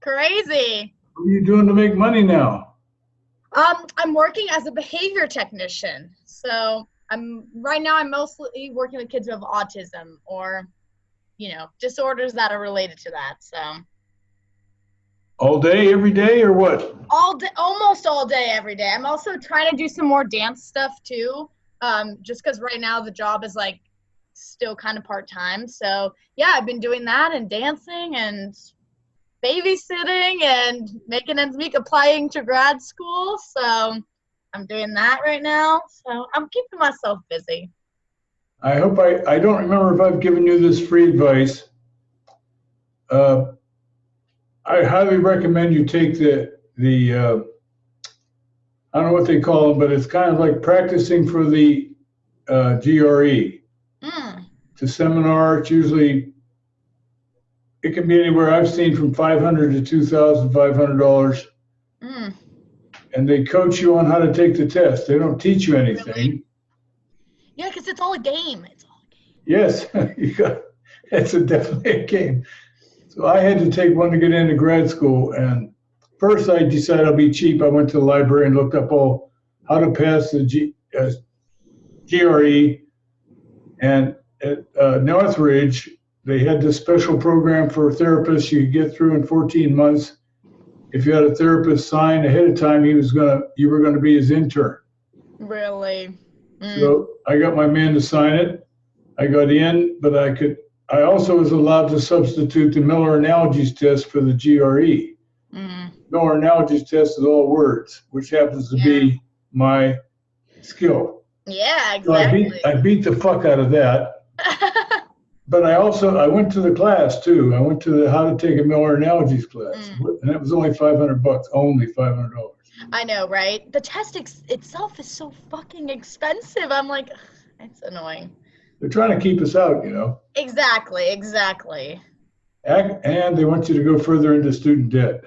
Crazy. What are you doing to make money now? I'm working as a behavior technician. So right now I'm mostly working with kids who have autism or, disorders that are related to that. So All day, every day, or what? all day, almost all day, every day. I'm also trying to do some more dance stuff too. Just because right now the job is like still kind of part-time. So yeah, I've been doing that and dancing and babysitting and making ends meet, applying to grad school. So I'm doing that right now. So I'm keeping myself busy. I hope I don't remember if I've given you this free advice. I highly recommend you take the I don't know what they call them, but it's kind of like practicing for the GRE. It's a seminar. It's usually, it can be anywhere I've seen from $500 to $2,500. And they coach you on how to take the test. They don't teach you anything. Really? Yeah, because it's all a game. It's all a game. Yes, it's definitely a game. So I had to take one to get into grad school, and first I decided I'll be cheap. I went to the library and looked up how to pass the GRE, and at Northridge they had this special program for therapists you could get through in 14 months. If you had a therapist sign ahead of time, you were gonna be his intern. Really? So I got my man to sign it. I got in, but I also was allowed to substitute the Miller Analogies test for the GRE. Miller Analogies test is all words, which happens to be my skill. Yeah, exactly. So I beat the fuck out of that. But I went to the class too. I went to the How to Take a Miller Analogies class, and that was only $500, only $500. I know, right? The test itself is so fucking expensive. I'm like, ugh, it's annoying. They're trying to keep us out, Exactly. And they want you to go further into student debt.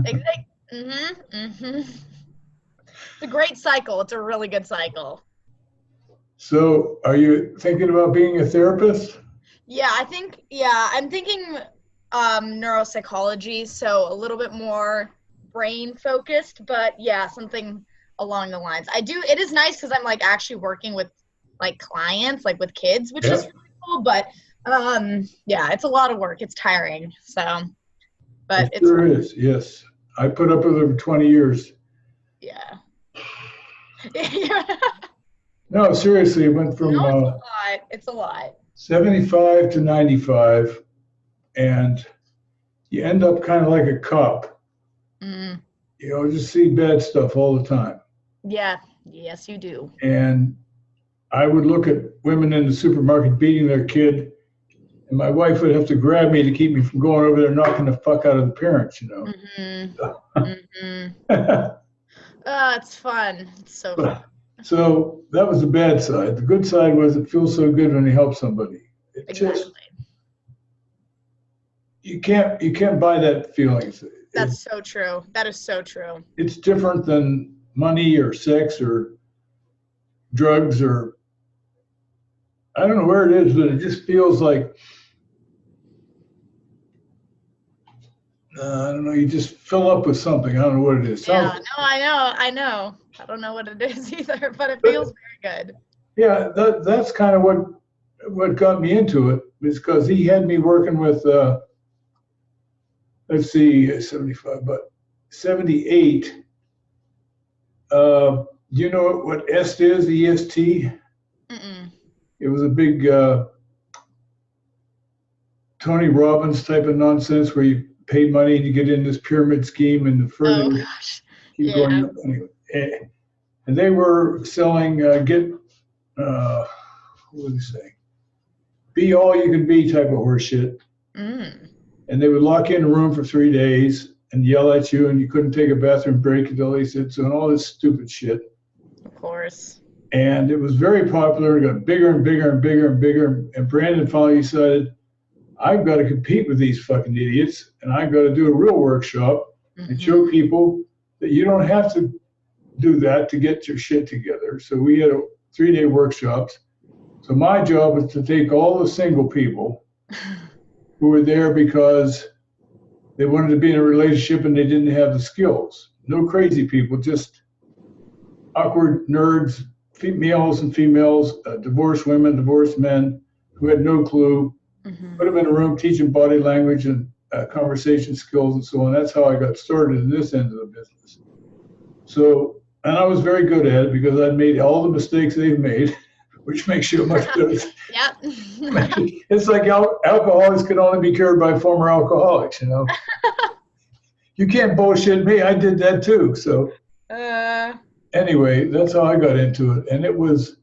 Exactly. It's a great cycle. It's a really good cycle. So, are you thinking about being a therapist? Yeah, I'm thinking neuropsychology, so a little bit more brain focused, but yeah, something along the lines. It is nice because I'm like actually working with like clients, like with kids, which is really cool, but yeah, it's a lot of work. It's tiring. So, but it sure is. Yes. I put up with it for 20 years. Yeah. No, seriously, it went from it's a lot. 75 to 95, and you end up kind of like a cop. Just see bad stuff all the time. Yeah. Yes, you do. And I would look at women in the supermarket beating their kid, and my wife would have to grab me to keep me from going over there knocking the fuck out of the parents, It's fun. It's so fun. So that was the bad side. The good side was it feels so good when you help somebody. You can't buy that feeling. That's so true. That is so true. It's different than money or sex or drugs or I don't know where it is, but it just feels like I don't know. You just fill up with something. I don't know what it is. Yeah, no, I know. I don't know what it is either, but it feels very good. Yeah, that's kind of what got me into it, is because he had me working with, let's see, 75, but 78. You know what EST is? EST? It was a big Tony Robbins type of nonsense where you pay money and you get in this pyramid scheme, and the further keep going up. Anyway, and they were selling what was he saying? Be all you can be type of horseshit. And they would lock you in a room for 3 days and yell at you, and you couldn't take a bathroom break until they said so, and all this stupid shit. Of course. And it was very popular. It got bigger and bigger and bigger and bigger. And Brandon finally decided, I've got to compete with these fucking idiots, and I've got to do a real workshop and show people that you don't have to do that to get your shit together. So we had 3-day workshops. So my job was to take all the single people who were there because they wanted to be in a relationship and they didn't have the skills. No crazy people, just awkward nerds, males and females, divorced women, divorced men who had no clue. Put them in a room, teach them body language and conversation skills and so on. That's how I got started in this end of the business. So, and I was very good at it because I'd made all the mistakes they've made, which makes you a much better. Yeah. It's like alcoholics can only be cured by former alcoholics, you know. You can't bullshit me. I did that too. So anyway, that's how I got into it. And it was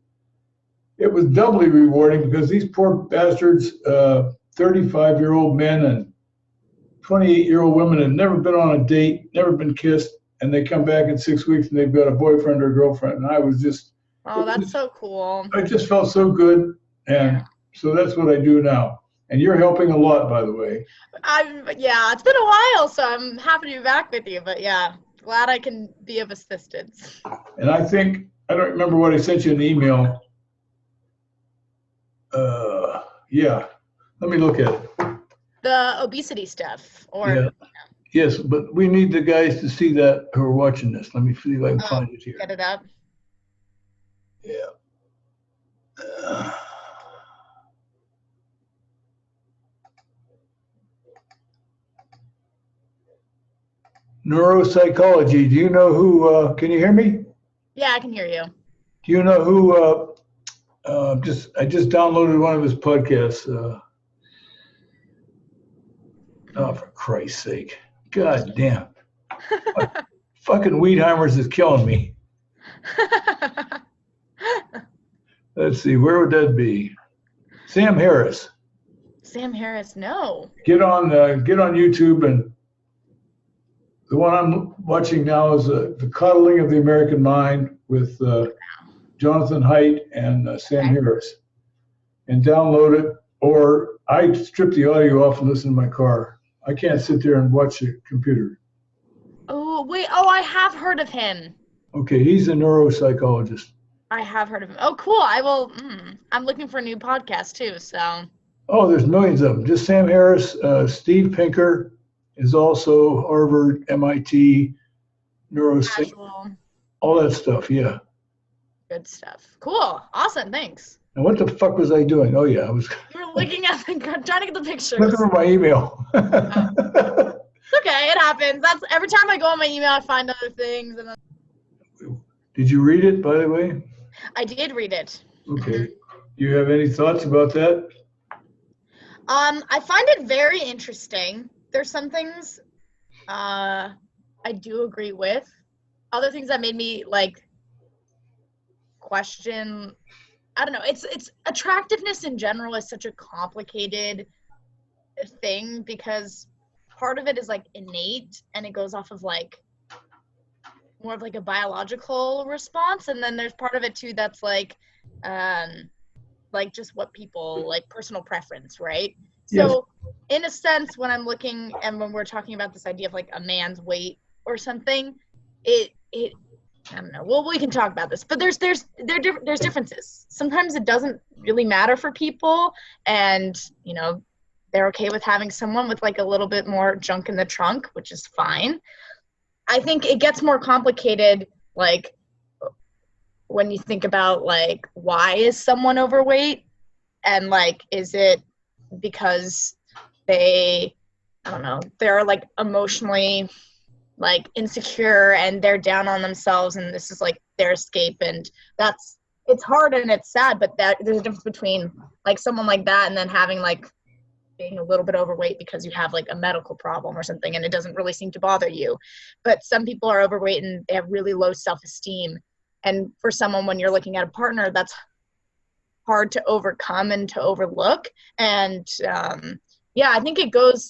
doubly rewarding because these poor bastards, 35-year-old men and 28-year-old women had never been on a date, never been kissed, and they come back in 6 weeks and they've got a boyfriend or a girlfriend. And I was just, oh, that's so cool. I just felt so good. And so that's what I do now. And you're helping a lot, by the way. Yeah, it's been a while, so I'm happy to be back with you. But yeah, glad I can be of assistance. And I think, I don't remember what I sent you an email. Yeah, let me look at it. The obesity stuff, or yeah. Yes, but we need the guys to see that who are watching this. Let me see if I can find it here. Get it up. Yeah. Neuropsychology. Do you know who? Can you hear me? Yeah, I can hear you. Do you know who? I just downloaded one of his podcasts. Oh, for Christ's sake! God damn! Fucking Weedheimers is killing me. Let's see, where would that be? Sam Harris. Sam Harris, no. Get on YouTube, and the one I'm watching now is The Coddling of the American Mind with Jonathan Haidt and Sam Harris. And download it, or I strip the audio off and listen in my car. I can't sit there and watch a computer. Oh, wait. Oh, I have heard of him. Okay, he's a neuropsychologist. I have heard of him. Oh, cool. I will. I'm looking for a new podcast too, so. Oh, there's millions of them. Just Sam Harris. Steve Pinker is also Harvard, MIT, neuropsych, all that stuff. Yeah. Good stuff. Cool. Awesome. Thanks. And what the fuck was I doing? Oh yeah, I was. You were looking at trying to get the pictures. Looking for my email. It's okay. It happens. That's every time I go on my email, I find other things. And then... Did you read it, by the way? I did read it. Okay. Do you have any thoughts about that? I find it very interesting. There's some things I do agree with. Other things that made me like question. I don't know. It's attractiveness in general is such a complicated thing because part of it is like innate and it goes off of like more of like a biological response, and then there's part of it too that's like just what people like, personal preference, right? Yes. So in a sense, when I'm looking and when we're talking about this idea of like a man's weight or something, it I don't know. Well, we can talk about this, but there's differences. Sometimes it doesn't really matter for people, and you know, they're okay with having someone with like a little bit more junk in the trunk, which is fine. I think it gets more complicated, like when you think about like why is someone overweight, and like is it because they, I don't know, they're like emotionally like insecure and they're down on themselves and this is like their escape, and it's hard and it's sad, but that there's a difference between like someone like that and then having like being a little bit overweight because you have like a medical problem or something and it doesn't really seem to bother you. But some people are overweight and they have really low self-esteem, and for someone, when you're looking at a partner, that's hard to overcome and to overlook. And I think it goes,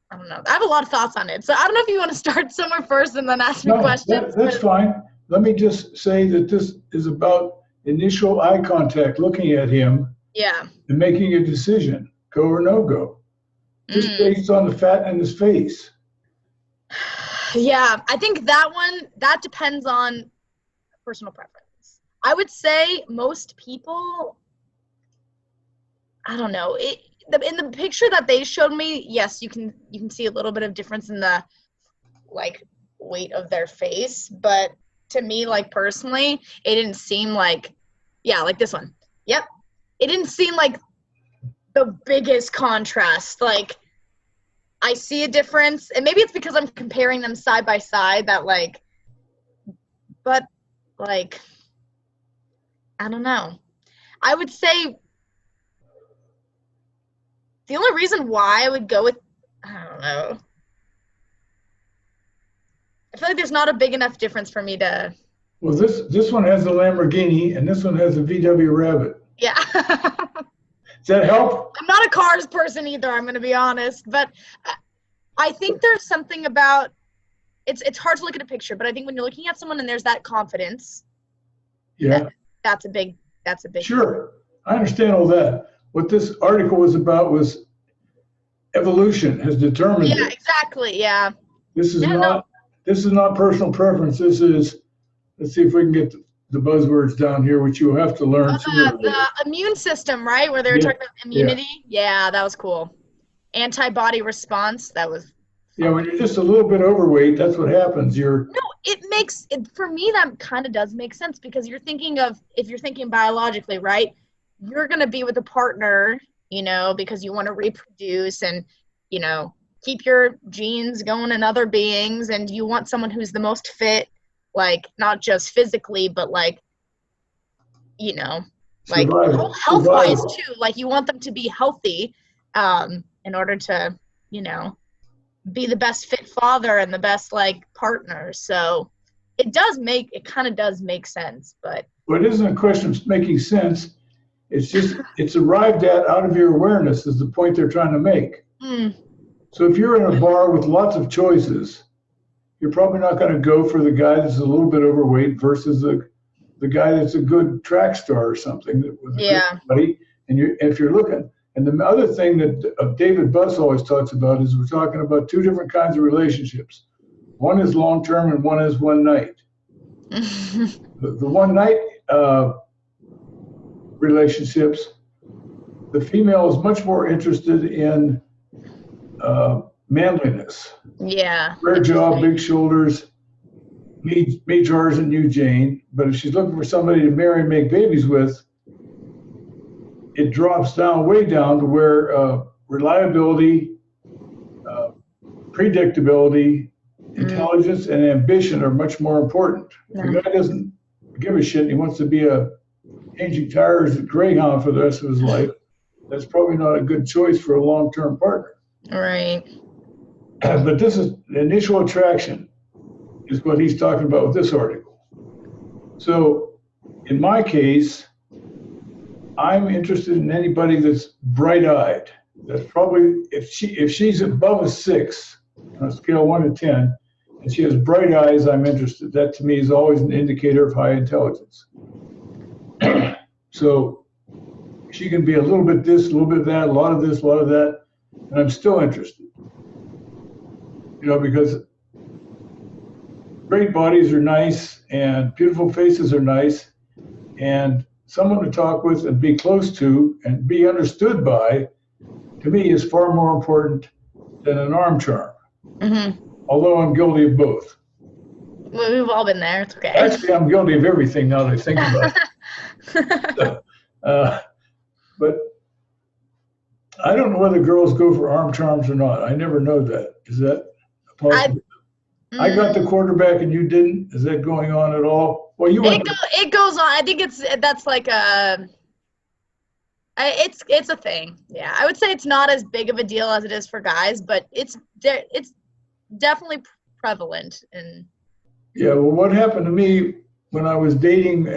I don't know. I have a lot of thoughts on it. So I don't know if you want to start somewhere first and then ask me questions. That's fine. Let me just say that this is about initial eye contact, looking at him. Yeah. And making a decision, go or no go. Just based on the fat in his face. Yeah, I think that depends on personal preference. I would say most people, I don't know, in the picture that they showed me, yes, you can see a little bit of difference in the like weight of their face, but to me, like personally, it didn't seem like, yeah, like this one. Yep. It didn't seem like the biggest contrast. Like I see a difference, and maybe it's because I'm comparing them side by side that like, but like, I don't know. I would say the only reason why I would go with, I don't know. I feel like there's not a big enough difference for me to. Well, this one has a Lamborghini, and this one has a VW Rabbit. Yeah. Does that help? I'm not a cars person either, I'm going to be honest. But I think there's something about, it's hard to look at a picture, but I think when you're looking at someone and there's that confidence, yeah, that's a big Sure, I understand all that. What this article was about was evolution has determined Yeah, it. Exactly, yeah. This is not personal preference. This is, let's see if we can get the buzzwords down here, which you'll have to learn. The immune system, right? Where they were talking about immunity. Yeah, that was cool. Antibody response, that was. Yeah, when you're just a little bit overweight, that's what happens. No, it makes it, for me, that kind of does make sense, because you're thinking of, if you're thinking biologically, right? You're going to be with a partner, because you want to reproduce and, keep your genes going in other beings, and you want someone who's the most fit, like not just physically, but like, like health-wise too. Like you want them to be healthy, in order to, be the best fit father and the best like partner. So it kind of does make sense. But it isn't a question of making sense. It's just, it's arrived at out of your awareness is the point they're trying to make. So if you're in a bar with lots of choices, you're probably not going to go for the guy that's a little bit overweight versus the guy that's a good track star or something that was a good buddy. And if you're looking, and the other thing that David Buss always talks about is we're talking about two different kinds of relationships. One is long-term and one is one night. The one night relationships, the female is much more interested in manliness. Yeah. Rare jaw, big shoulders, me Charles and you Jane. But if she's looking for somebody to marry and make babies with, it drops way down to where reliability, predictability, intelligence, and ambition are much more important. If the guy doesn't give a shit and he wants to be a changing tires at Greyhound for the rest of his life, that's probably not a good choice for a long-term partner. Right. But this is initial attraction is what he's talking about with this article. So in my case, I'm interested in anybody that's bright-eyed. That's probably, if she's above a 6 on a scale 1 to 10, and she has bright eyes, I'm interested. That to me is always an indicator of high intelligence. So she can be a little bit this, a little bit that, a lot of this, a lot of that, and I'm still interested. Because great bodies are nice and beautiful faces are nice, and someone to talk with and be close to and be understood by, to me, is far more important than an arm charm. Mm-hmm. Although I'm guilty of both. Well, we've all been there. It's okay. Actually, I'm guilty of everything now that I think about it. But I don't know whether girls go for arm charms or not. I never know that. Is that possible? I got the quarterback and you didn't. Is that going on at all? Well, it goes on. I think that's like it's a thing. Yeah, I would say it's not as big of a deal as it is for guys, but it's definitely prevalent. And yeah, well, what happened to me when I was dating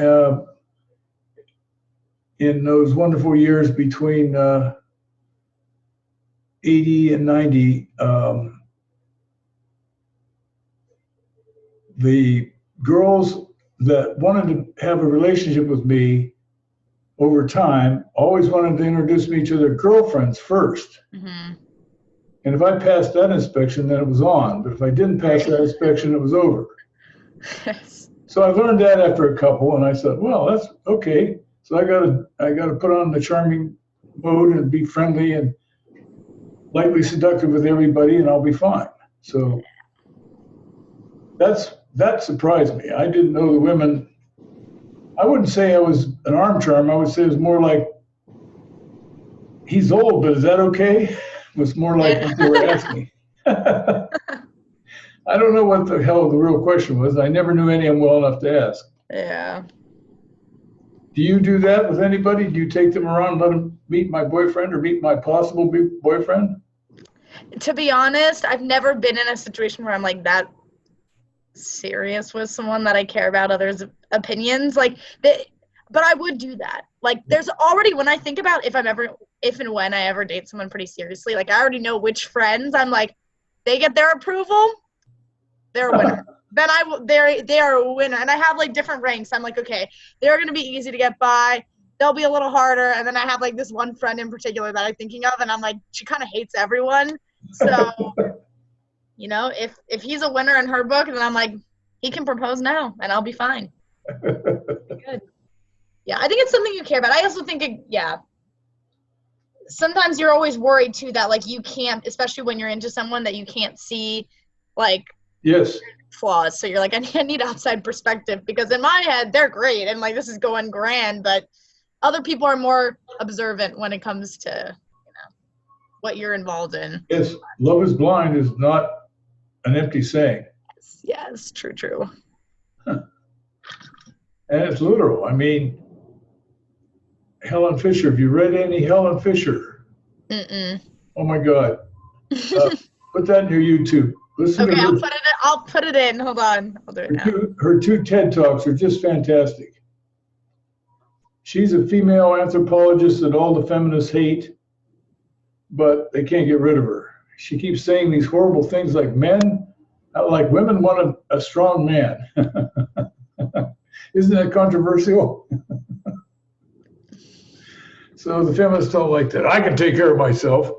in those wonderful years between 80 and 90, the girls that wanted to have a relationship with me over time always wanted to introduce me to their girlfriends first. Mm-hmm. And if I passed that inspection, then it was on. But if I didn't pass that inspection, it was over. So I learned that after a couple, and I said, well, that's okay. So I got to put on the charming mode and be friendly and lightly seductive with everybody, and I'll be fine. So that surprised me. I didn't know the women. I wouldn't say I was an arm charm. I would say it was more like, he's old, but is that okay? It was more like what they were asking. I don't know what the hell the real question was. I never knew any of them well enough to ask. Yeah. Do you do that with anybody? Do you take them around and let them meet my boyfriend or meet my possible boyfriend? To be honest, I've never been in a situation where I'm like that serious with someone that I care about others' opinions. Like, but I would do that. Like, there's already, when I think about if and when I ever date someone pretty seriously, like, I already know which friends I'm like, they get their approval, they're a winner. Then they are a winner. And I have like different ranks. I'm like, okay, they're going to be easy to get by. They'll be a little harder. And then I have like this one friend in particular that I'm thinking of, and I'm like, she kind of hates everyone. So, you know, if he's a winner in her book, then I'm like, he can propose now and I'll be fine. Good. Yeah, I think it's something you care about. I also think, sometimes you're always worried too that like you can't, especially when you're into someone, that you can't see like flaws. So you're like, I need outside perspective, because in my head they're great and like this is going grand, but other people are more observant when it comes to what you're involved in. Yes, love is blind is not an empty saying. Yes, true. Huh. And it's literal. I mean, Helen Fisher. Have you read any Helen Fisher? Mm-mm. Oh my God. Put that in your YouTube. Listen okay, to I'll put it in. Hold on. I'll do it now. Her two TED Talks are just fantastic. She's a female anthropologist that all the feminists hate, but they can't get rid of her. She keeps saying these horrible things like women want a strong man. Isn't that controversial? So the feminists don't like that. I can take care of myself.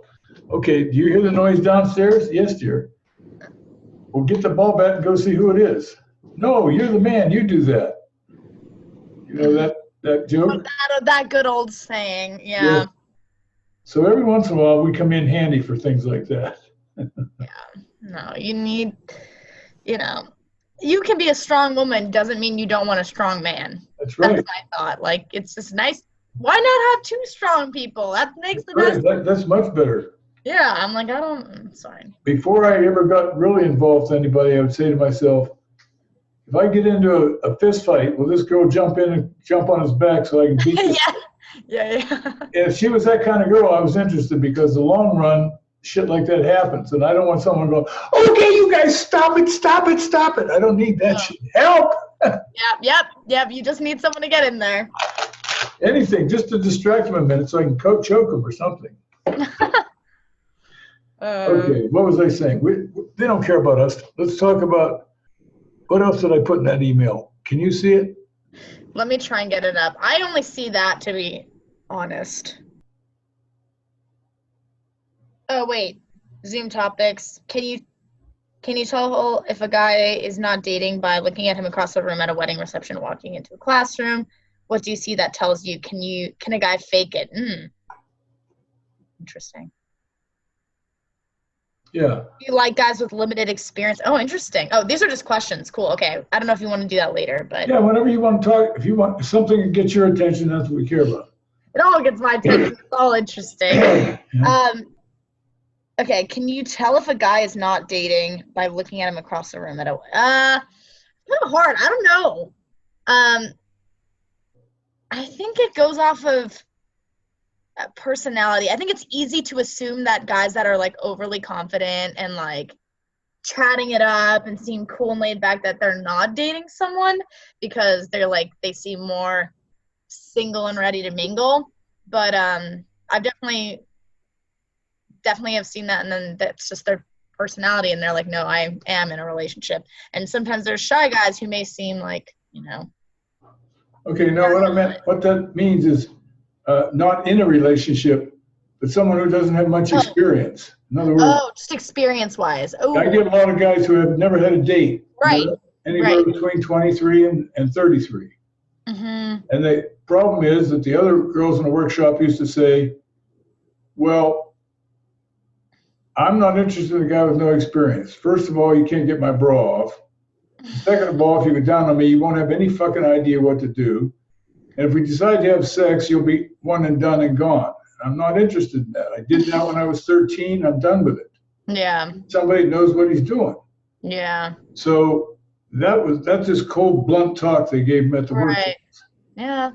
Okay, do you hear the noise downstairs? Yes, dear. Well, get the ball bat and go see who it is. No, you're the man. You do that. You know that joke? That good old saying, yeah. So every once in a while, we come in handy for things like that. Yeah. No, you need, you can be a strong woman, doesn't mean you don't want a strong man. That's right. That's my thought. Like, it's just nice. Why not have two strong people? That makes the best. That's much better. Yeah, I'm like, it's fine. Before I ever got really involved with anybody, I would say to myself, if I get into a fist fight, will this girl jump in and jump on his back so I can beat her? Yeah. And if she was that kind of girl, I was interested, because the long run, shit like that happens. And I don't want someone to go, okay, you guys, stop it. I don't need that shit. Help! Yep. You just need someone to get in there. Anything, just to distract them a minute so I can choke them or something. Okay, what was I saying? They don't care about us. Let's talk about, what else did I put in that email? Can you see it? Let me try and get it up. I only see that, to be honest. Oh, wait. Zoom topics. Can you tell if a guy is not dating by looking at him across the room at a wedding reception, walking into a classroom? What do you see that tells you? Can a guy fake it? Interesting. Yeah. Do you like guys with limited experience? Oh, interesting. Oh, these are just questions. Cool. Okay. I don't know if you want to do that later, but. Yeah, whenever you want to talk, if you want something to get your attention, that's what we care about. It all gets my attention. It's all interesting. Okay. Can you tell if a guy is not dating by looking at him across the room at a, kind of hard. I don't know. I think it goes off of personality. I think it's easy to assume that guys that are like overly confident and like chatting it up and seem cool and laid back, that they're not dating someone, because they're like, they seem more single and ready to mingle. But I've definitely have seen that, and then that's just their personality, and they're like, no, I am in a relationship. And sometimes there's shy guys who may seem like, Okay, no, what that means is not in a relationship, but someone who doesn't have much experience. In other words, just experience-wise. I get a lot of guys who have never had a date. Right. Anywhere between 23 and 33. Mm-hmm. And the problem is that the other girls in the workshop used to say, well, I'm not interested in a guy with no experience. First of all, you can't get my bra off. Second of all, if you go down on me, you won't have any fucking idea what to do. And if we decide to have sex, you'll be one and done and gone. I'm not interested in that. I did that when I was 13. I'm done with it. Yeah. Somebody knows what he's doing. Yeah. So that's just cold, blunt talk they gave him at the workshop. Right. Yeah.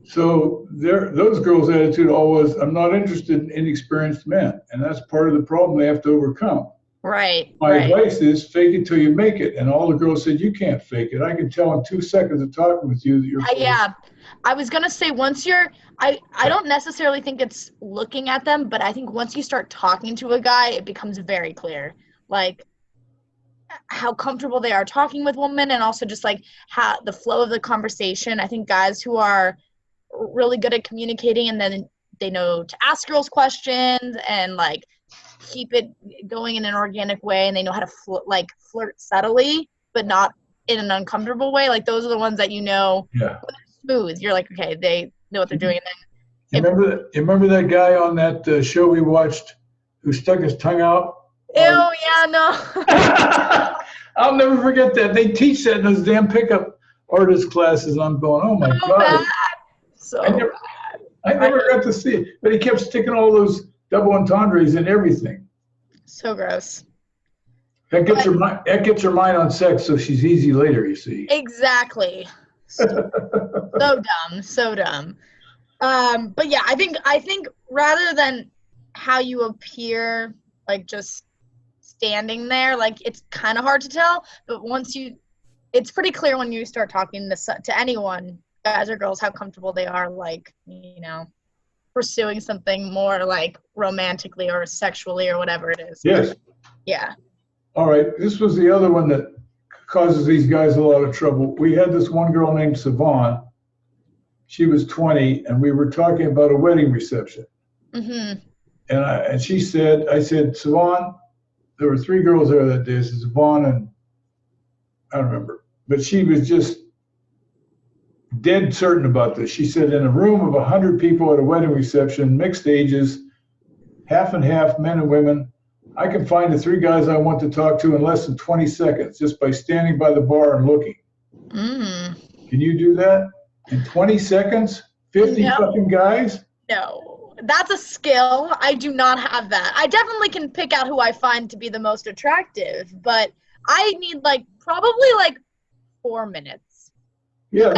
So those girls' attitude always, I'm not interested in inexperienced men. And that's part of the problem they have to overcome. Right. My advice is fake it till you make it. And all the girls said, you can't fake it. I can tell in 2 seconds of talking with you that you're yeah. I was going to say once I don't necessarily think it's looking at them, but I think once you start talking to a guy, it becomes very clear. Like how comfortable they are talking with women, and also just like how the flow of the conversation. I think guys who are really good at communicating, and then they know to ask girls questions and like keep it going in an organic way, and they know how to flirt subtly but not in an uncomfortable way. Like those are the ones that smooth. You're like, okay, they know what they're doing. And then you remember that guy on that show we watched who stuck his tongue out? Ew, yeah, no. I'll never forget that. They teach that in those damn pickup artist classes. I'm going, oh my God. Bad. I never got to see it. But he kept sticking all those double entendres in everything. So gross. That gets her mind on sex, so she's easy later, you see. Exactly. So dumb. But yeah, I think rather than how you appear, like just standing there, like it's kind of hard to tell, but it's pretty clear when you start talking to anyone, guys or girls, how comfortable they are, like, pursuing something more like romantically or sexually or whatever it is. Yes. Yeah. All right. This was the other one that causes these guys a lot of trouble. We had this one girl named Savon. She was 20, and we were talking about a wedding reception. Mm-hmm. And she said, I said, Savon, there were 3 girls there that day. This is Savon and I don't remember. But she was just dead certain about this. She said, in a room of 100 people at a wedding reception, mixed ages, half and half, men and women, I can find the 3 guys I want to talk to in less than 20 seconds just by standing by the bar and looking. Mm. Can you do that? In 20 seconds? 50 fucking guys? No. That's a skill. I do not have that. I definitely can pick out who I find to be the most attractive, but I need probably 4 minutes. Yeah,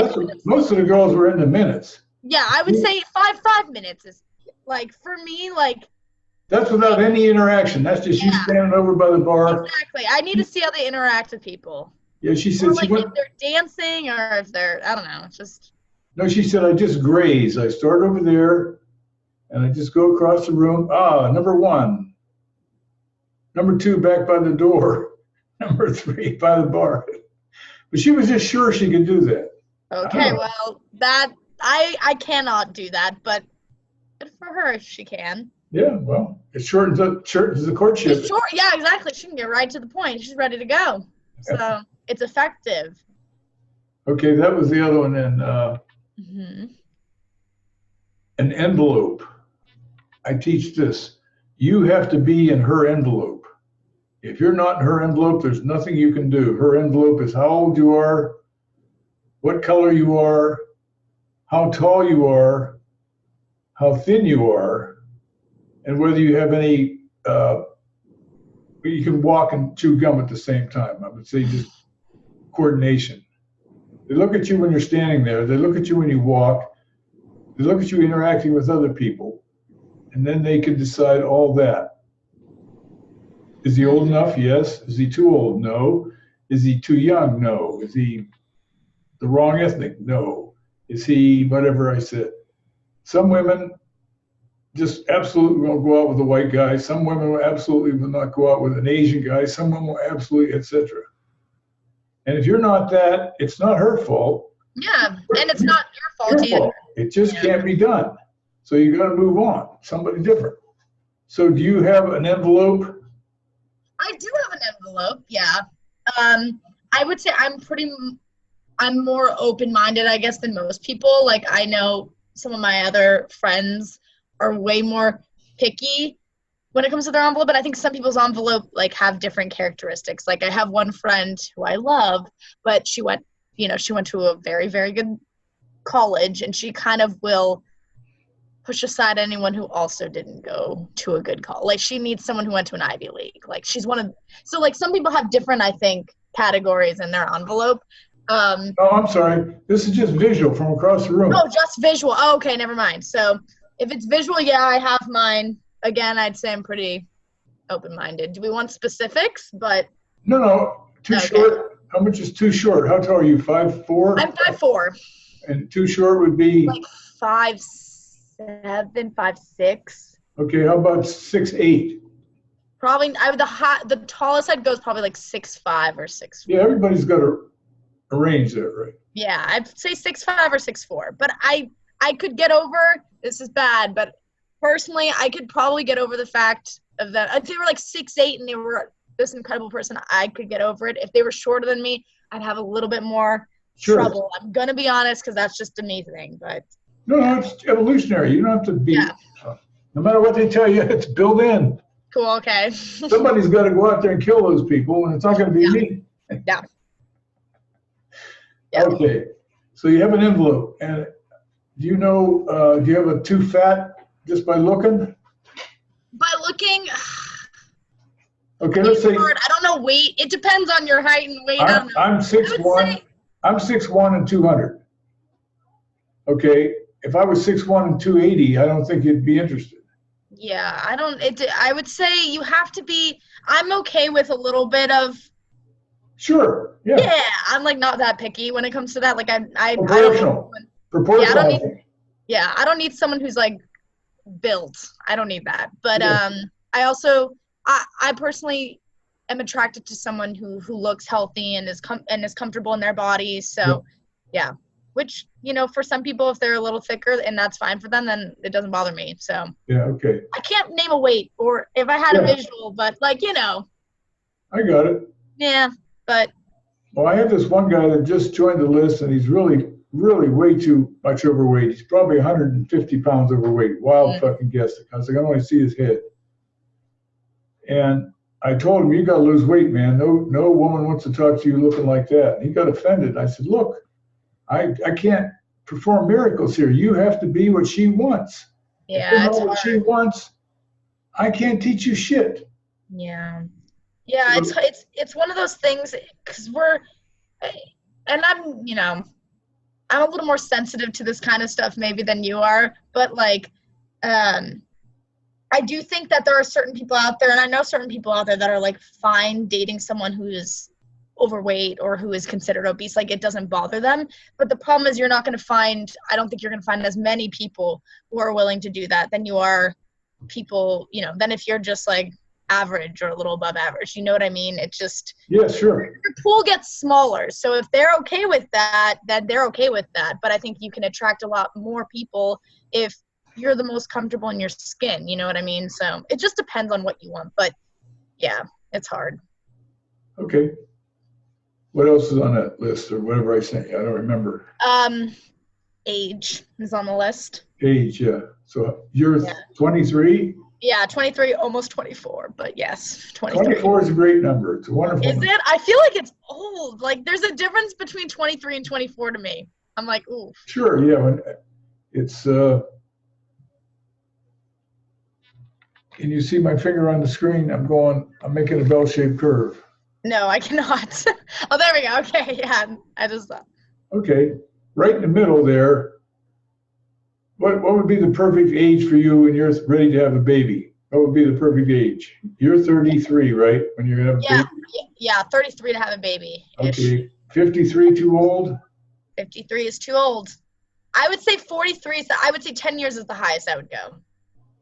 most of the girls were in the minutes. Yeah, I would say 5 minutes is for me, that's without any interaction. That's just you standing over by the bar. Exactly. I need to see how they interact with people. Yeah, she said if they're dancing or if they're, I don't know, it's just. No, she said, I just graze. I start over there and I just go across the room. Number 1. Number 2, back by the door. Number 3, by the bar. But she was just sure she could do that. Okay, well, that, I cannot do that, but good for her if she can. Yeah, well, it shortens the courtship. It's short, yeah, exactly. She can get right to the point. She's ready to go. So it's effective. Okay, that was the other one. And an envelope. I teach this. You have to be in her envelope. If you're not in her envelope, there's nothing you can do. Her envelope is how old you are, what color you are, how tall you are, how thin you are, and whether you have any, you can walk and chew gum at the same time. I would say just coordination. They look at you when you're standing there. They look at you when you walk. They look at you interacting with other people. And then they can decide all that. Is he old enough? Yes. Is he too old? No. Is he too young? No. Is he the wrong ethnic? No. Is he whatever I said? Some women just absolutely won't go out with a white guy. Some women will absolutely will not go out with an Asian guy. Some women will absolutely, etc. And if you're not that, it's not her fault. Yeah, and it's not your fault either. It just can't be done. So you got to move on. Somebody different. So do you have an envelope? I do have an envelope, yeah. I would say I'm more open-minded, I guess, than most people. I know some of my other friends are way more picky, when it comes to their envelope, but I think some people's envelope like have different characteristics. Like I have one friend who I love, but she went to a very, very good college, and she kind of will push aside anyone who also didn't go to a good college. Like she needs someone who went to an Ivy League. Like she's so like some people have different, I think, categories in their envelope. Oh, I'm sorry. This is just visual from across the room. Oh, just visual. Oh, okay, never mind. So if it's visual, yeah, I have mine. Again, I'd say I'm pretty open-minded. Do we want specifics? But no, too short. How much is too short? How tall are you? 5'4"? I'm 5'4". And too short would be like 5'7", 5'6". Okay, how about 6'8"? Probably the tallest I'd go is probably like 6'5" or 6'4". Yeah, everybody's got a range there, right? Yeah, I'd say 6'5" or 6'4". But I could get over, this is bad, but personally I could probably get over the fact of that. If they were like 6'8" and they were this incredible person, I could get over it. If they were shorter than me, I'd have a little bit more trouble. I'm gonna be honest, because that's just a me thing. But no, it's evolutionary. You don't have to be. Yeah. No matter what they tell you, it's built in. Cool. Okay. Somebody's got to go out there and kill those people, and it's not going to be me. Yeah. Okay, so you have an envelope, and do you know? Do you have a too fat just by looking? By looking. Okay, let's say. I don't know weight. It depends on your height and weight. I'm 6'1". I'm 6'1" and 200. Okay, if I was 6'1" and 280, I don't think you'd be interested. Yeah, I would say you have to be. I'm okay with a little bit of. Sure. Yeah. Yeah, I'm like not that picky when it comes to that. Like proportional. Proportional. Yeah, I don't need someone who's like built. I don't need that. But I personally am attracted to someone who looks healthy and is comfortable in their body. So, yeah. Which, for some people, if they're a little thicker and that's fine for them, then it doesn't bother me. So yeah, okay. I can't name a weight or if I had a visual, but I got it. Yeah, but. Well, I have this one guy that just joined the list, and he's really, really way too much overweight. He's probably 150 pounds overweight. Wild fucking guess, because I can only see his head. And I told him, you got to lose weight, man. No woman wants to talk to you looking like that. And he got offended. I said, look, I can't perform miracles here. You have to be what she wants. Yeah, if you know what she wants, I can't teach you shit. Yeah. Yeah, it's one of those things because I'm a little more sensitive to this kind of stuff maybe than you are, but like I do think that there are certain people out there, and I know certain people out there that are like fine dating someone who is overweight or who is considered obese. Like it doesn't bother them. But the problem is I don't think you're going to find as many people who are willing to do that than you are people, than if you're just like average or a little above average. You know what I mean? It just. Yeah, sure. Your pool gets smaller. So if they're okay with that, then they're okay with that. But I think you can attract a lot more people if you're the most comfortable in your skin. You know what I mean? So it just depends on what you want. But yeah, it's hard. Okay. What else is on that list or whatever I sent you? I don't remember. Age is on the list. Age, yeah. So you're 23? Yeah, 23, almost 24, but yes, 23. 24 is a great number. It's a wonderful number. Is it? I feel like it's old. Like there's a difference between 23 and 24 to me. I'm like, ooh. Sure, yeah. When it's can you see my finger on the screen? I'm making a bell-shaped curve. No, I cannot. Oh, there we go. Okay, yeah. I just thought. Okay, right in the middle there. What would be the perfect age for you when you're ready to have a baby? What would be the perfect age? You're 33, right? When you're gonna have a baby? Yeah, 33 to have a baby. Okay, 53 too old? 53 is too old. I would say 43. I would say 10 years is the highest I would go.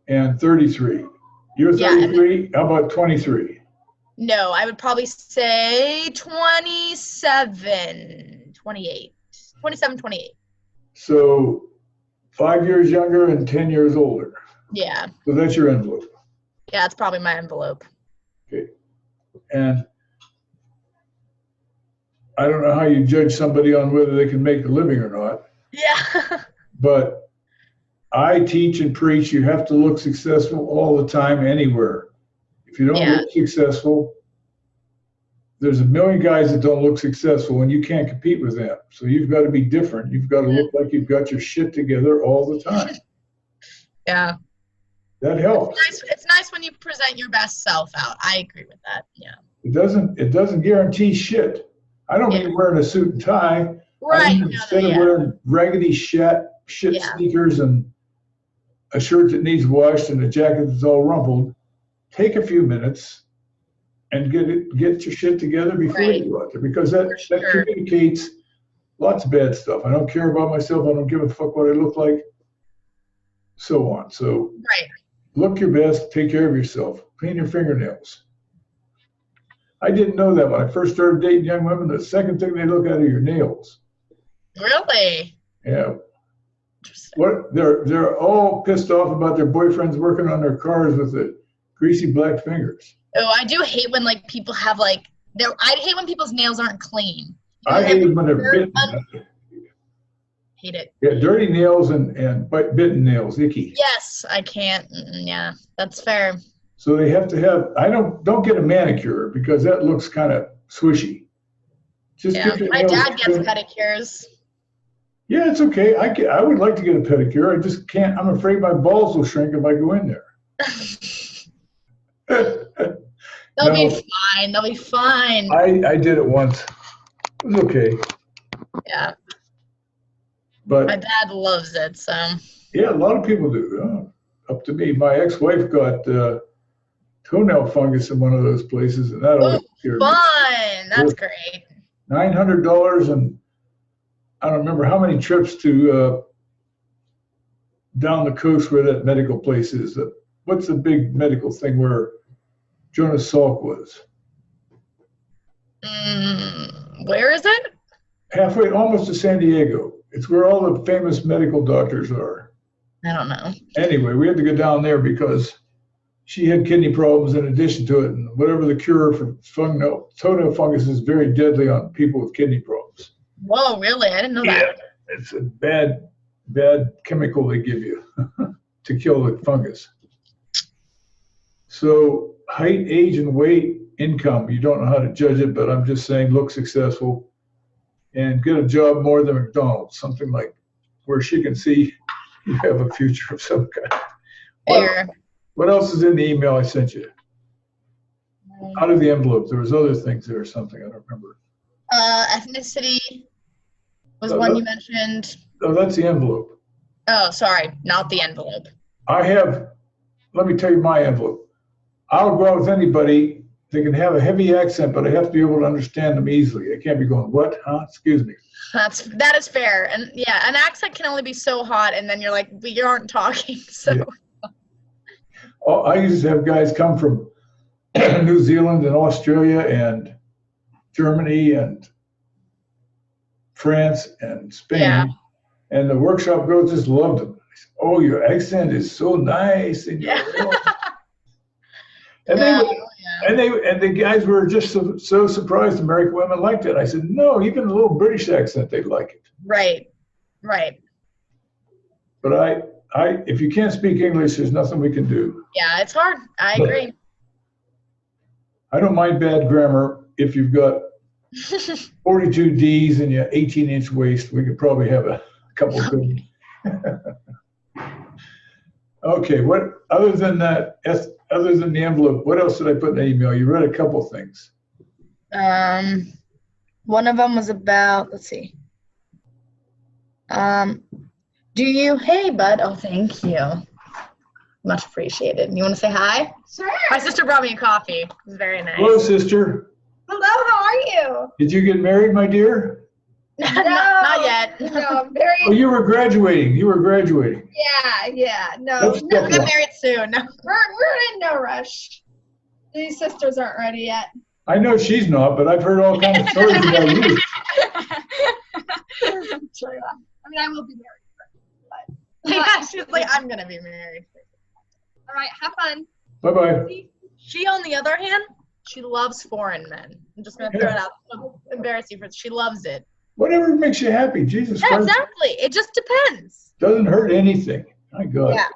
And 33. You're 33. How about 23? No, I would probably say 27, 28. 27, 28. So 5 years younger and 10 years older. Yeah. So that's your envelope. Yeah, it's probably my envelope. Okay. And I don't know how you judge somebody on whether they can make a living or not. Yeah. But I teach and preach, you have to look successful all the time, anywhere. If you don't look successful, there's a million guys that don't look successful, and you can't compete with them. So you've got to be different. You've got to look like you've got your shit together all the time. Yeah. That helps. It's nice when you present your best self out. I agree with that. Yeah. It doesn't guarantee shit. I don't mean wearing a suit and tie. Right. I mean, instead of wearing raggedy shit sneakers and a shirt that needs washed and a jacket that's all rumpled, take a few minutes and get your shit together before you go out there, because that communicates lots of bad stuff. I don't care about myself. I don't give a fuck what I look like, so on. So look your best, take care of yourself, clean your fingernails. I didn't know that when I first started dating young women. The second thing they look at are your nails. Really? Yeah. What they're all pissed off about their boyfriends working on their cars with the greasy black fingers. Oh, I do hate when like people have like I hate when people's nails aren't clean. I hate it when they're bitten. Hate it. Yeah, dirty nails and bitten nails, icky. Yes, I can't. Yeah, that's fair. So they have to have. I don't get a manicure because that looks kind of swishy. Just my dad gets pedicures. Yeah, it's okay. I would like to get a pedicure. I just can't. I'm afraid my balls will shrink if I go in there. They'll be fine. They'll be fine. I did it once. It was okay. Yeah. But my dad loves it, so. Yeah, a lot of people do. Oh, up to me. My ex-wife got toenail fungus in one of those places, and that always scared me. Fun. That's great. $900, and I don't remember how many trips to down the coast where that medical place is. What's the big medical thing where Jonas Salk was? Where is it? Halfway, almost to San Diego. It's where all the famous medical doctors are. I don't know. Anyway, we had to go down there because she had kidney problems in addition to it, and whatever the cure for toenail fungus is very deadly on people with kidney problems. Whoa, really? I didn't know that. It's a bad chemical they give you to kill the fungus. So height, age, and weight, income, you don't know how to judge it, but I'm just saying look successful and get a job more than McDonald's, something like where she can see you have a future of some kind. What else is in the email I sent you? Out of the envelope, there was other things there or something, I don't remember. Ethnicity was one you mentioned. Oh, that's the envelope. Oh, sorry, not the envelope. Let me tell you my envelope. I'll go out with anybody. They can have a heavy accent, but I have to be able to understand them easily. I can't be going, what? Huh? Excuse me. That is fair. And yeah, an accent can only be so hot, and then you're like, but you aren't talking, so. Yeah. I used to have guys come from New Zealand and Australia and Germany and France and Spain, and the workshop girls just loved them. Said, oh, your accent is so nice, and and the guys were just so surprised American women liked it. I said, no, even a little British accent, they like it. Right. But if you can't speak English, there's nothing we can do. Yeah, it's hard. I agree. I don't mind bad grammar. If you've got 42 Ds and your 18-inch waist, we could probably have a couple of good. Okay, what other than that? Other than the envelope, what else did I put in the email? You read a couple things. One of them was about, let's see. Hey, bud. Oh, thank you. Much appreciated. You want to say hi? Sure. My sister brought me a coffee. It was very nice. Hello, sister. Hello, how are you? Did you get married, my dear? No, not yet. No, I'm very. Oh, you were graduating. Yeah. No, we'll get married soon. We're in no rush. These sisters aren't ready yet. I know she's not, but I've heard all kinds of stories about you. True. I mean, I will be married first, but yeah, she's like, I'm gonna be married. All right, have fun. Bye-bye. She, on the other hand, she loves foreign men. I'm just gonna throw it out. So embarrass you for it. She loves it. Whatever makes you happy, Jesus Christ. Exactly. It just depends. Doesn't hurt anything. My God. Yeah.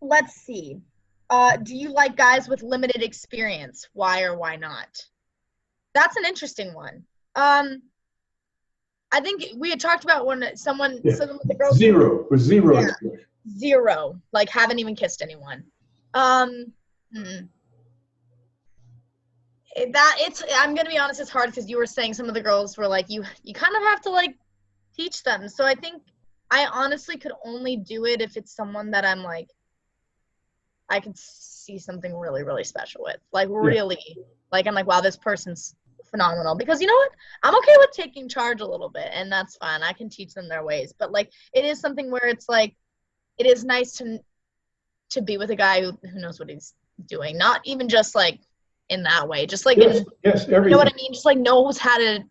Let's see. Do you like guys with limited experience? Why or why not? That's an interesting one. I think we had talked about when someone, Yeah. some of the girls. Zero. With zero. Yeah. Zero. Like, haven't even kissed anyone. I'm gonna be honest, it's hard because you were saying some of the girls were like, you kind of have to like teach them. So I think I honestly could only do it if it's someone that I'm like, I could see something really, really special with. Like, really, like, I'm like, wow, this person's phenomenal. Because you know what? I'm okay with taking charge a little bit, and that's fine. I can teach them their ways. But, like, it is something where it's like, it is nice to be with a guy who knows what he's doing. Not even just, like, in that way. Just, like, yes, everything. You know what I mean? Just, like, knows how to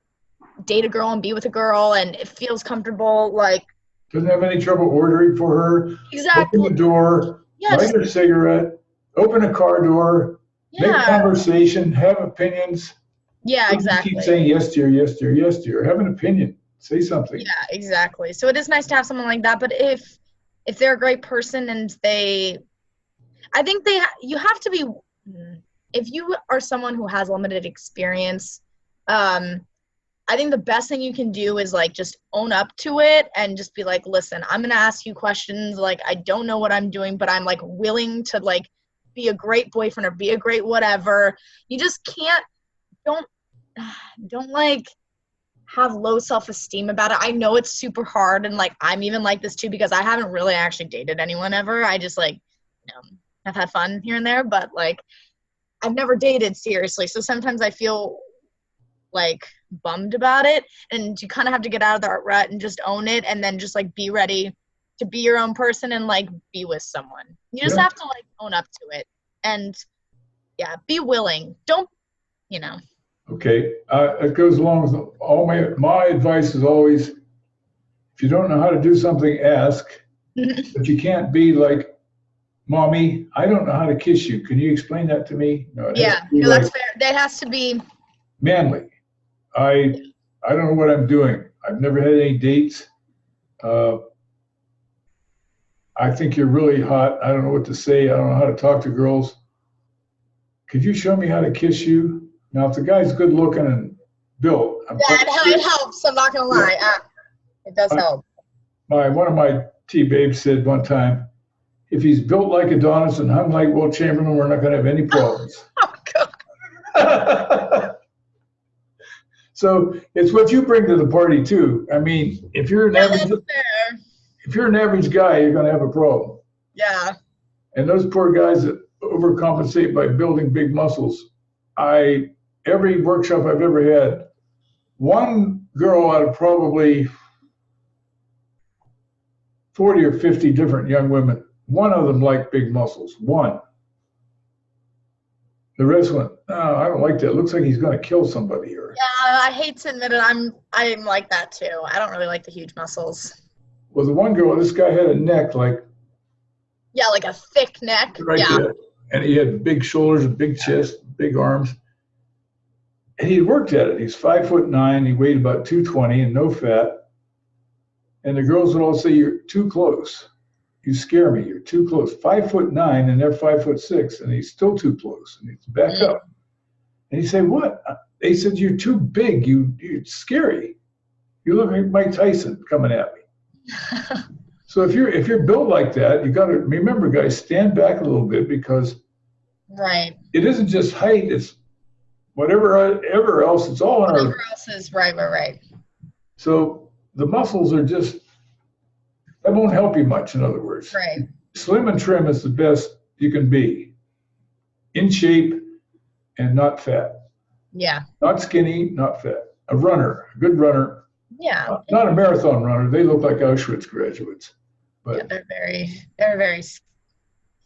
date a girl and be with a girl, and it feels comfortable, like. Doesn't have any trouble ordering for her. Exactly. Open the door. Yeah, light a cigarette, open a car door, make conversation, have opinions. Yeah, exactly. Keep saying yes dear, yes dear, yes dear. Have an opinion. Say something. Yeah, exactly. So it is nice to have someone like that. But if they're a great person and I think you have to be. If you are someone who has limited experience, I think the best thing you can do is like just own up to it and just be like, listen, I'm going to ask you questions. Like, I don't know what I'm doing, but I'm like willing to like be a great boyfriend or be a great whatever. You just can't, don't like have low self-esteem about it. I know it's super hard. And like, I'm even like this too, because I haven't really actually dated anyone ever. I just like, I've had fun here and there, but like, I've never dated seriously. So sometimes I feel like bummed about it, and you kind of have to get out of that rut and just own it, and then just like be ready to be your own person and like be with someone. You just have to like own up to it and be willing. Don't Okay, it goes along with all my advice is always, if you don't know how to do something, ask. But you can't be like, Mommy, I don't know how to kiss you. Can you explain that to me? No, that's fair. That has to be manly. I don't know what I'm doing. I've never had any dates. I think you're really hot. I don't know what to say. I don't know how to talk to girls. Could you show me how to kiss you? Now, if the guy's good looking and built, it helps. I'm not gonna lie. It does help. One of my T-babes said one time, if he's built like Adonis and hung like Will Chamberlain, we're not going to have any problems. Oh, God. So it's what you bring to the party too. I mean, if you're an average guy, you're going to have a problem. Yeah. And those poor guys that overcompensate by building big muscles. Every workshop I've ever had, one girl out of probably 40 or 50 different young women, one of them liked big muscles. One. The rest went, no, I don't like that. It looks like he's going to kill somebody here. Yeah, I hate to admit it. I'm like that too. I don't really like the huge muscles. Well, the one girl, this guy had a neck like. Yeah, like a thick neck. Right there. And he had big shoulders, a big chest, big arms. And he worked at it. He's 5'9". He weighed about 220 and no fat. And the girls would all say, "You're too close. You scare me. You're too close." 5'9", and they're 5'6", and he's still too close. And he's back up. And he said, "What?" They said, "You're too big. You're scary. You look like Mike Tyson coming at me." So if you're built like that, you got to remember, guys, stand back a little bit, because it isn't just height. It's whatever else. It's all in our. Whatever else is right. So the muscles are just, that won't help you much, in other words. Right. Slim and trim is the best you can be. In shape and not fat. Yeah. Not skinny, not fat. A good runner. Yeah. Not a marathon runner. They look like Auschwitz graduates. But yeah, they're very skinny.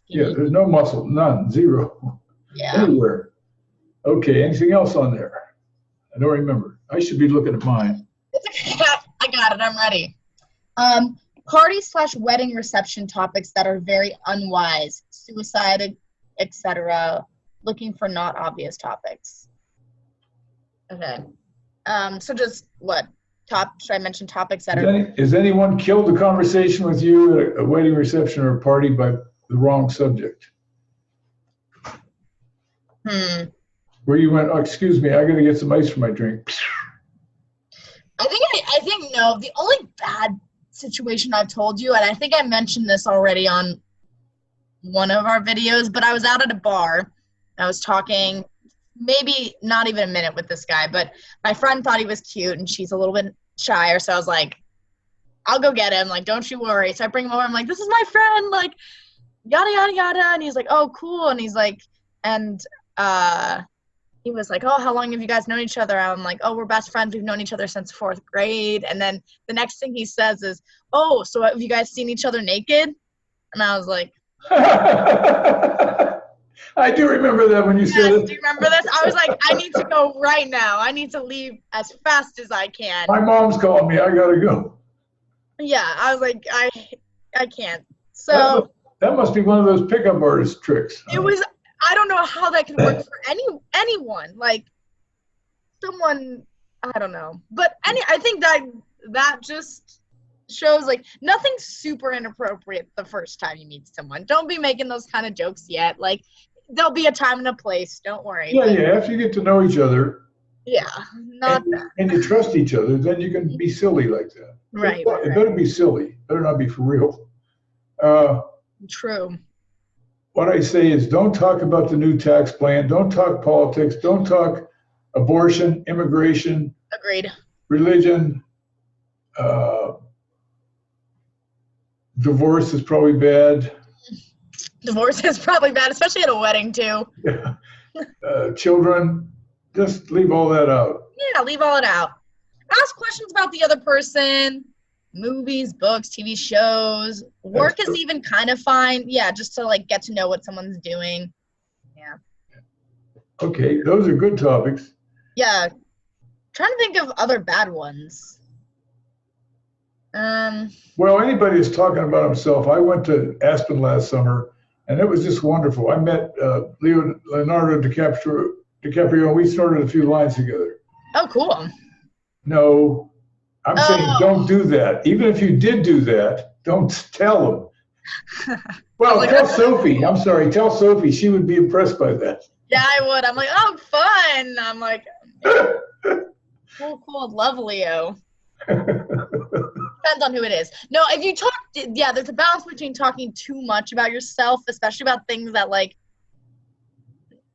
Yeah, there's no muscle, none, zero. Yeah. Anywhere. Okay, anything else on there? I don't remember. I should be looking at mine. I got it. I'm ready. Party/wedding reception topics that are very unwise, suicide, etc. Looking for not obvious topics. Okay. So just what? should I mention topics that Has anyone killed a conversation with you at a wedding reception or a party by the wrong subject? Where you went, oh, excuse me, I got to get some ice for my drink. I think no. The only bad situation I've told you, and I think I mentioned this already on one of our videos, but I was out at a bar. I was talking maybe not even a minute with this guy, but my friend thought he was cute, and she's a little bit shyer, so I was like, I'll go get him. Like, don't you worry. So I bring him over. I'm like, this is my friend. Like, yada, yada, yada. And he's like, oh, cool. And he's like, and he was like, oh, how long have you guys known each other? I'm like, oh, we're best friends. We've known each other since 4th grade. And then the next thing he says is, oh, so have you guys seen each other naked? And I was like, I do remember that when you said it. Do you remember this? I was like, I need to go right now. I need to leave as fast as I can. My mom's calling me. I gotta go. Yeah, I was like, I can't. So that must be one of those pickup artist tricks. It was. I don't know how that could work for anyone. Like someone, I don't know. But I think that just shows like nothing super inappropriate the first time you meet someone. Don't be making those kind of jokes yet. Like there'll be a time and a place. Don't worry. Yeah, yeah. After you get to know each other. Yeah, not that. And you trust each other, then you can be silly like that. Right. It better be silly. It better not be for real. True. What I say is don't talk about the new tax plan. Don't talk politics. Don't talk abortion, immigration. Agreed. Religion. Divorce is probably bad. Divorce is probably bad, especially at a wedding too. Yeah. Children, just leave all that out. Yeah, leave all it out. Ask questions about the other person. Movies, books, TV shows. Work is even kind of fine. Yeah, just to like get to know what someone's doing. Yeah. Okay, those are good topics. Yeah. Trying to think of other bad ones. Well, anybody who's talking about himself, I went to Aspen last summer, and it was just wonderful. I met Leonardo DiCaprio, and we started a few lines together. Oh, cool. No. I'm saying don't do that. Even if you did do that, don't tell them. Well, like, tell Sophie. I'm sorry. Tell Sophie. She would be impressed by that. Yeah, I would. I'm like, oh, fun. I'm like, cool. Love Leo. Depends on who it is. No, if you talk, yeah, there's a balance between talking too much about yourself, especially about things that like,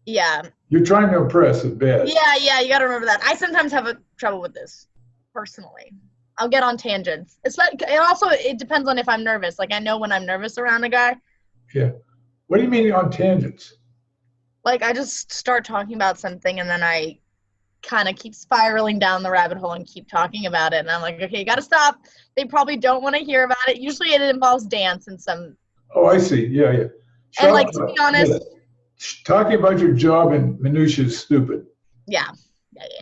yeah. You're trying to impress. It's bad. Yeah, you got to remember that. I sometimes have trouble with this. Personally, I'll get on tangents. It depends on if I'm nervous. Like I know when I'm nervous around a guy. Yeah. What do you mean on tangents? Like I just start talking about something and then I kind of keep spiraling down the rabbit hole and keep talking about it. And I'm like, okay, you got to stop. They probably don't want to hear about it. Usually it involves dance and some. Oh, I see. Yeah. And like to be honest. Yeah. Talking about your job in minutia is stupid. Yeah.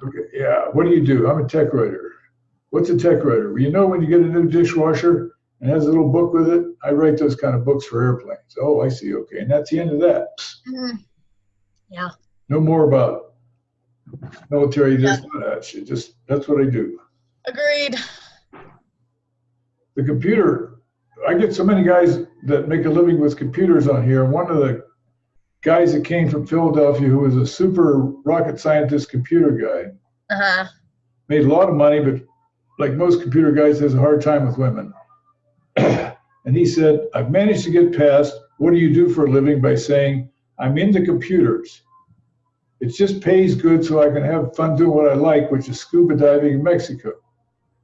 Okay. Yeah. What do? I'm a tech writer. What's a tech writer? Well, you know when you get a new dishwasher and has a little book with it? I write those kind of books for airplanes. Oh, I see. Okay. And that's the end of that. Mm-hmm. Yeah. No more about military, this and that shit. Just, that's what I do. Agreed. The computer, I get so many guys that make a living with computers on here. One of the guys that came from Philadelphia who was a super rocket scientist computer guy, made a lot of money, but like most computer guys, has a hard time with women. And he said, I've managed to get past, what do you do for a living, by saying, I'm into computers. It just pays good so I can have fun doing what I like, which is scuba diving in Mexico.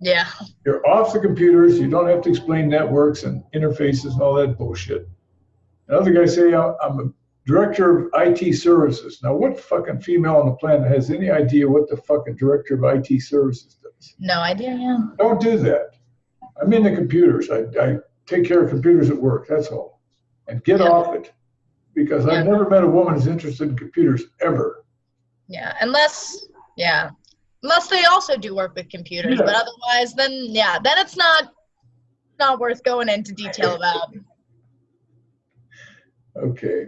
Yeah. You're off the computers. You don't have to explain networks and interfaces and all that bullshit. Another guy say, I'm a director of IT services. Now, what fucking female on the planet has any idea what the fucking director of IT services does? No idea, yeah. Don't do that. I'm into computers. I take care of computers at work. That's all. And get off it. Because I've never met a woman who's interested in computers ever. Yeah, unless they also do work with computers. But otherwise, then it's not worth going into detail about. Okay.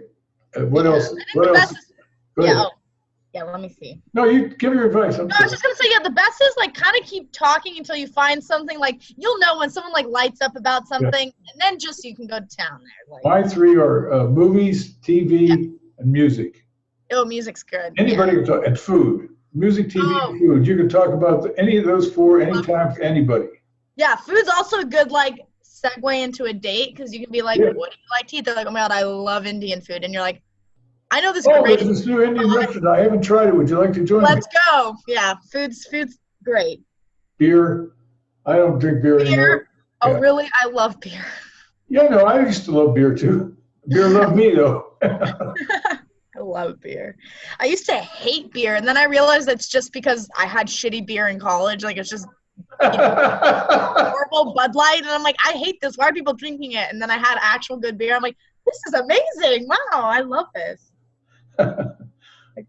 What else? What else? Yeah, let me see. No, you give your advice. No, I was just gonna say, yeah, the best is like kind of keep talking until you find something. Like you'll know when someone like lights up about something, and then just you can go to town there. Like, my three are movies, TV, and music. oh, music's good. Anybody can talk, and food. Music, TV, and food. You can talk about any of those four anytime for anybody. Yeah, food's also a good like segue into a date because you can be like, "What do you like to eat?" They're like, "Oh my god, I love Indian food," and you're like, "I know this great." There's this new Indian restaurant. I haven't tried it. Would you like to join me? Let's go. Yeah, food's great. Beer. I don't drink beer anymore. Oh, really? I love beer. Yeah, no, I used to love beer too. Beer loved me though. I love beer. I used to hate beer, and then I realized it's just because I had shitty beer in college. Like, it's just horrible Bud Light, and I'm like, I hate this. Why are people drinking it? And then I had actual good beer. I'm like, this is amazing. Wow, I love this. Okay.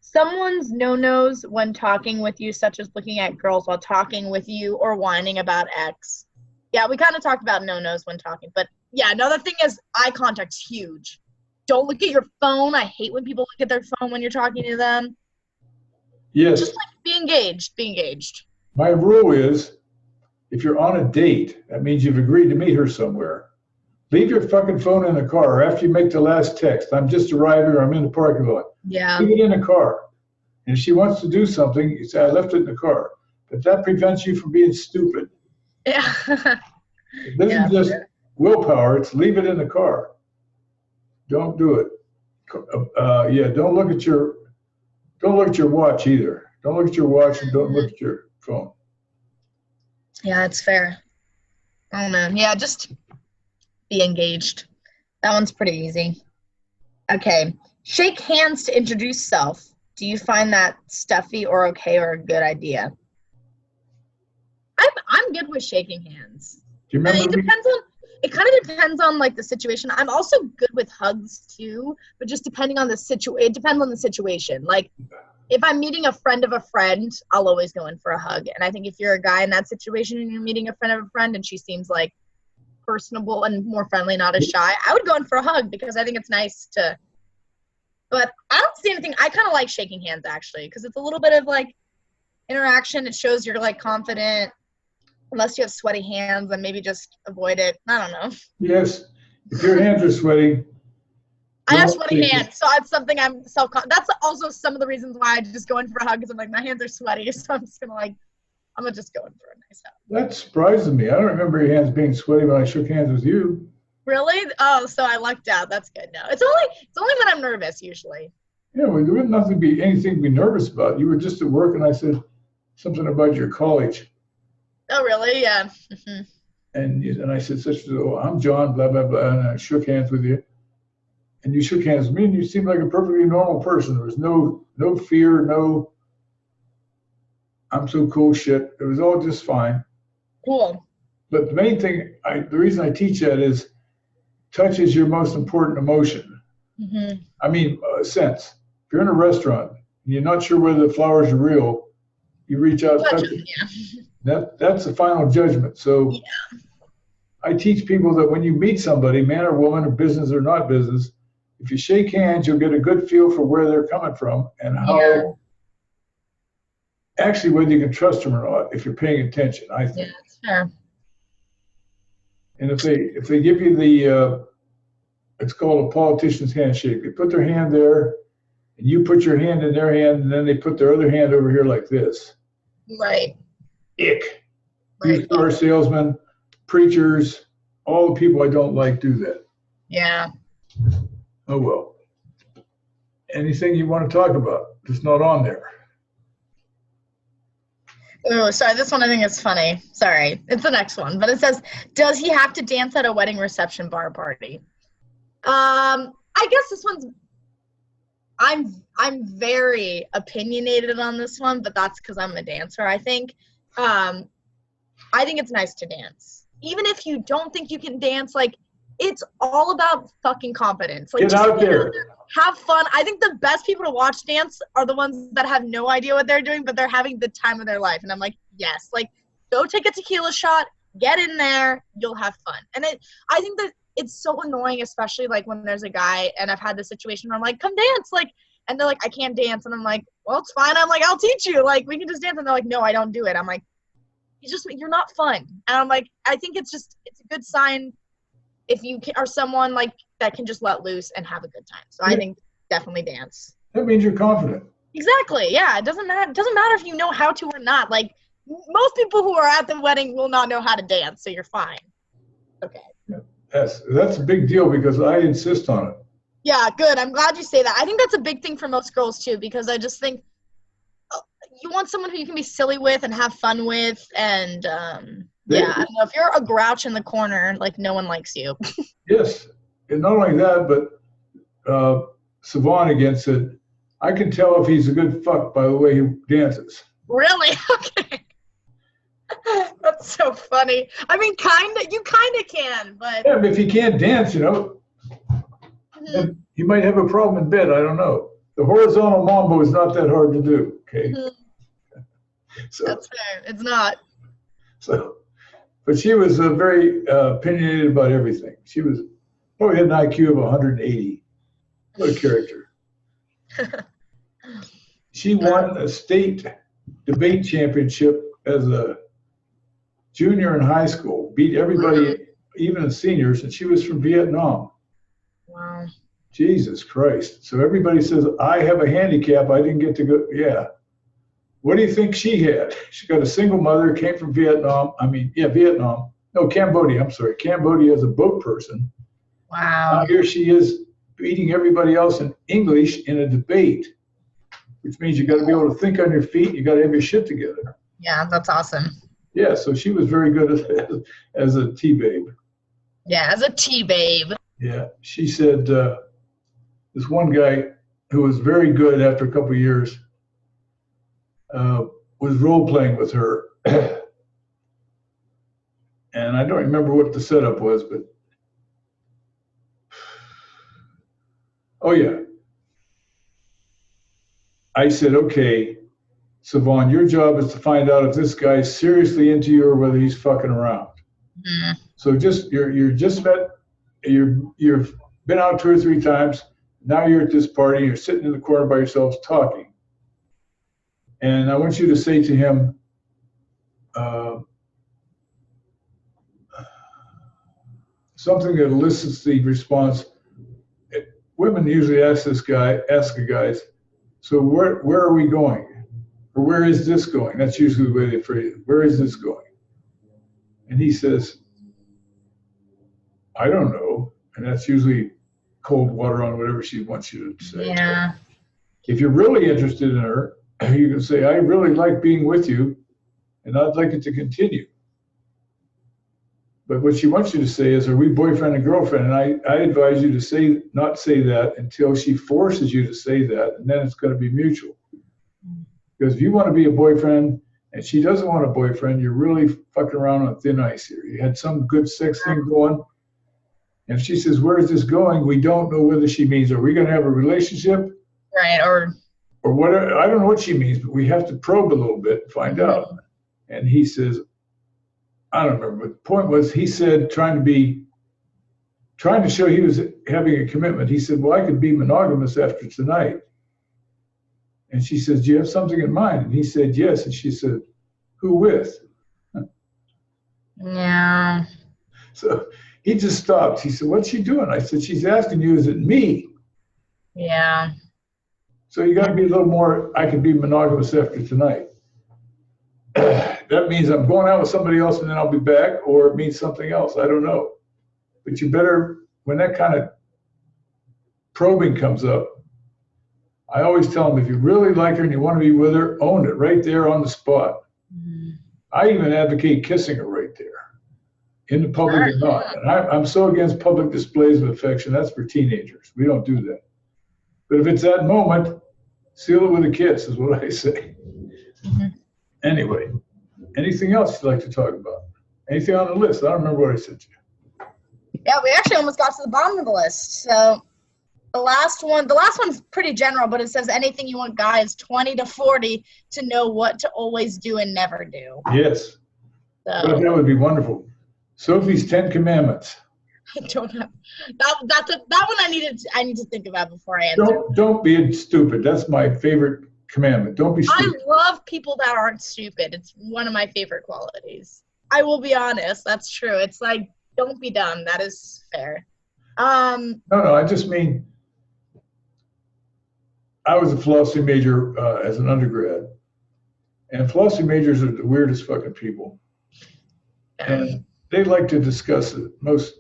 Someone's no-nos when talking with you, such as looking at girls while talking with you or whining about X. Yeah, we kind of talked about no-nos when talking, but yeah, another thing is eye contact's huge. Don't look at your phone. I hate when people look at their phone when you're talking to them. Yes. Just like be engaged. Be engaged. My rule is, if you're on a date, that means you've agreed to meet her somewhere. Leave your fucking phone in the car after you make the last text. I'm just arriving or I'm in the parking lot. Yeah. Leave it in the car. And if she wants to do something, you say, I left it in the car. But that prevents you from being stupid. Yeah. This isn't just willpower, it's leave it in the car. Don't do it. Don't look at your watch either. Don't look at your watch and don't look at your phone. Yeah, it's fair. Oh man. Yeah, just be engaged. That one's pretty easy. Okay. Shake hands to introduce self. Do you find that stuffy or okay or a good idea? I'm good with shaking hands. Do you remember? It kind of depends on like the situation. I'm also good with hugs too, but just depending on it depends on the situation. Like if I'm meeting a friend of a friend, I'll always go in for a hug. And I think if you're a guy in that situation and you're meeting a friend of a friend and she seems like personable and more friendly, not as shy, I would go in for a hug because I think it's nice to. But I don't see anything. I kind of like shaking hands actually because it's a little bit of like interaction. It shows you're like confident. Unless you have sweaty hands, then maybe just avoid it. I don't know. Yes. If your hands are sweaty. I have sweaty hands, so it's something I'm self-conscious. That's also some of the reasons why I just go in for a hug because I'm like, my hands are sweaty, so I'm just going to just go in for a nice hug. That surprises me. I don't remember your hands being sweaty when I shook hands with you. Really? Oh, so I lucked out. That's good. No, it's only when I'm nervous usually. Yeah, well, there wasn't anything to be nervous about. You were just at work, and I said something about your college. Oh, really? Yeah. Mm-hmm. And I said, I'm John, blah, blah, blah, and I shook hands with you. And you shook hands with me, and you seemed like a perfectly normal person. There was no fear, no I'm so cool shit. It was all just fine. Cool. But the main thing, the reason I teach that is touch is your most important emotion. Mm-hmm. I mean, sense. If you're in a restaurant and you're not sure whether the flowers are real, you reach out, touch it. Yeah. That's the final judgment. So yeah. I teach people that when you meet somebody, man or woman, or business or not business, if you shake hands, you'll get a good feel for where they're coming from and how, actually, whether you can trust them or not, if you're paying attention, I think. Yeah, that's fair. And if they give you the, it's called a politician's handshake. They put their hand there, and you put your hand in their hand, and then they put their other hand over here like this. Right. Ick. Right. Used car salesmen, preachers, all the people I don't like do that. Yeah. Oh well. Anything you want to talk about that's not on there? Oh, sorry. This one I think is funny. Sorry. It's the next one. But it says, does he have to dance at a wedding reception bar party? I guess this one's, I'm very opinionated on this one, but that's because I'm a dancer, I think. I think it's nice to dance. Even if you don't think you can dance, like, it's all about fucking confidence. Like, get out there. Have fun. I think the best people to watch dance are the ones that have no idea what they're doing, but they're having the time of their life. And I'm like, yes, like, go take a tequila shot, get in there, you'll have fun. And I think that it's so annoying, especially like when there's a guy, and I've had this situation where I'm like, come dance, like, and they're like, I can't dance, and I'm like, well, it's fine. I'm like, I'll teach you, like, we can just dance, and they're like, no, I don't do it. I'm like, you're not fun. And I'm like, I think it's a good sign if you are someone like that can just let loose and have a good time. So I think definitely dance. That means you're confident. Exactly. Yeah. It doesn't matter if you know how to or not. Like, most people who are at the wedding will not know how to dance, so you're fine. Okay. Yeah. That's a big deal because I insist on it. Yeah, good. I'm glad you say that. I think that's a big thing for most girls too, because I just think you want someone who you can be silly with and have fun with, and I don't know, if you're a grouch in the corner, like, no one likes you. Yes, and not only that, but Savon again said, I can tell if he's a good fuck by the way he dances. Really? Okay. That's so funny. I mean, you kind of can, but. Yeah, but if he can't dance, then he might have a problem in bed. I don't know. The horizontal mambo is not that hard to do, okay? So, that's fair. It's not. So, but she was very opinionated about everything. She was probably had an IQ of 180. What a character. She won a state debate championship as a junior in high school, beat everybody, even the seniors, and she was from Vietnam. Wow. Jesus Christ. So everybody says, I have a handicap, I didn't get to go. Yeah. What do you think she had? She got a single mother, came from Vietnam. Vietnam. No, Cambodia. I'm sorry. Cambodia as a boat person. Wow. Now here she is beating everybody else in English in a debate, which means you got to be able to think on your feet. You got to have your shit together. Yeah, that's awesome. Yeah, so she was very good as a tea-babe. Yeah, as a tea-babe. Yeah, she said this one guy who was very good after a couple of years was role-playing with her. And I don't remember what the setup was, but oh yeah. I said, okay, Savon, your job is to find out if this guy's seriously into you or whether he's fucking around. Mm. So you've been out 2 or 3 times. Now you're at this party. You're sitting in the corner by yourselves talking, and I want you to say to him, something that elicits the response. Women usually ask the guys, so where are we going? Or where is this going? That's usually the way they phrase it. Where is this going? And he says, I don't know. And that's usually cold water on whatever she wants you to say. Yeah. If you're really interested in her, you can say, I really like being with you, and I'd like it to continue. But what she wants you to say is, are we boyfriend and girlfriend? And I advise you to not say that until she forces you to say that, and then it's going to be mutual. Because if you want to be a boyfriend and she doesn't want a boyfriend, you're really fucking around on thin ice here. You had some good sex thing going, and if she says, where is this going? We don't know whether she means, are we going to have a relationship? Right, or whatever. I don't know what she means, but we have to probe a little bit and find out. And he says, I don't remember, but the point was, he said, trying to show he was having a commitment. He said, well, I could be monogamous after tonight. And she says, do you have something in mind? And he said, yes. And she said, who with? Yeah. So he just stopped. He said, what's she doing? I said, she's asking you, is it me? Yeah. So you got to be a little more, I could be monogamous after tonight. That means I'm going out with somebody else and then I'll be back, or it means something else. I don't know. But you better, when that kind of probing comes up, I always tell them, if you really like her and you want to be with her, own it right there on the spot. Mm-hmm. I even advocate kissing her right there, in the public or not. And I'm so against public displays of affection. That's for teenagers. We don't do that. But if it's that moment, seal it with a kiss is what I say. Mm-hmm. Anyway, anything else you'd like to talk about? Anything on the list? I don't remember what I said to you. Yeah, we actually almost got to the bottom of the list. So the last one's pretty general, but it says anything you want guys 20 to 40 to know what to always do and never do. Yes. So. That would be wonderful. Sophie's 10 Commandments. I don't have that one. I need to think about before I answer. Don't be stupid. That's my favorite commandment. Don't be stupid. I love people that aren't stupid. It's one of my favorite qualities. I will be honest. That's true. It's like, don't be dumb. That is fair. No, I just mean, I was a philosophy major as an undergrad, and philosophy majors are the weirdest fucking people. And they like to discuss the most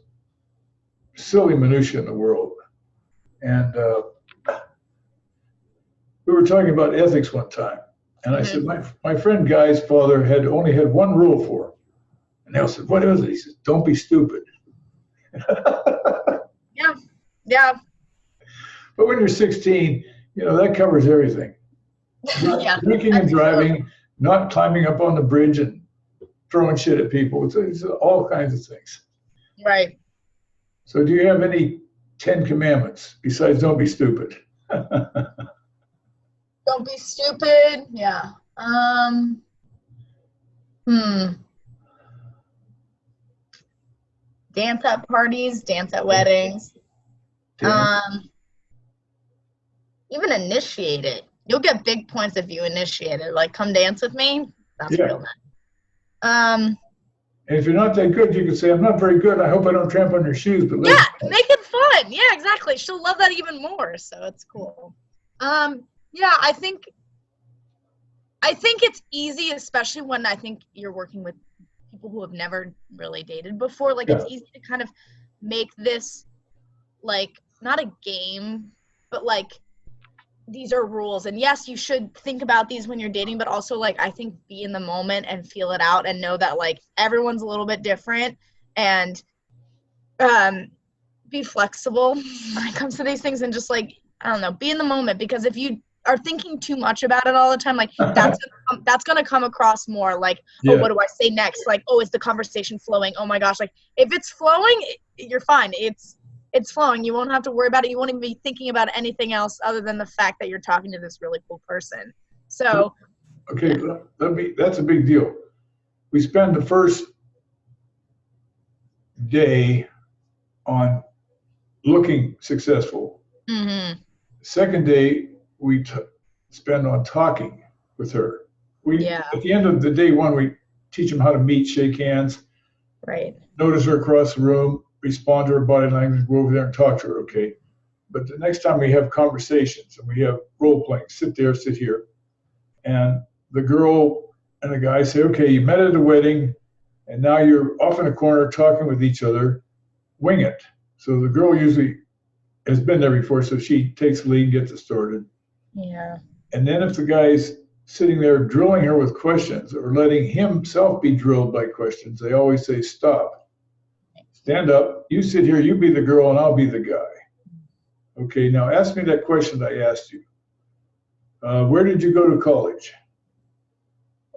silly minutia in the world. And we were talking about ethics one time, and I said, my friend Guy's father had only had one rule for him. And Neil said, what is it? He said, don't be stupid. Yeah. But when you're 16, that covers everything. Yeah. Drinking and driving, not climbing up on the bridge and throwing shit at people. It's all kinds of things. Right. So do you have any 10 commandments besides don't be stupid? Don't be stupid. Yeah. Dance at parties, dance at weddings. Even initiate it. You'll get big points if you initiate it. Like, come dance with me. That's real nice. And if you're not that good, you can say, I'm not very good. I hope I don't tramp on your shoes. But yeah, make it fun. Yeah, exactly. She'll love that even more. So it's cool. Yeah, I think it's easy, especially when I think you're working with people who have never really dated before. Like, it's easy to kind of make this, like, not a game, but like, these are rules. And yes, you should think about these when you're dating, but also, like, I think be in the moment and feel it out and know that, like, everyone's a little bit different, and be flexible when it comes to these things, and just, like, I don't know, be in the moment, because if you are thinking too much about it all the time, like, that's gonna come across more like, oh, what do I say next? Like, oh, is the conversation flowing? Oh my gosh, like, if it's flowing, you're fine. It's flowing. You won't have to worry about it. You won't even be thinking about anything else other than the fact that you're talking to this really cool person. So, okay, that's a big deal. We spend the first day on looking successful. Mm-hmm. Second day, we spend on talking with her. At the end of the day one, we teach them how to meet, shake hands, right? Notice her across the room, respond to her body language, go over there and talk to her, okay? But the next time we have conversations and we have role playing, sit there, sit here, and the girl and the guy say, okay, you met at a wedding, and now you're off in a corner talking with each other, wing it. So the girl usually has been there before, so she takes the lead and gets it started. Yeah. And then if the guy's sitting there drilling her with questions or letting himself be drilled by questions, they always say, stop. Stand up, you sit here, you be the girl, and I'll be the guy. Okay, now ask me that question I asked you. Where did you go to college?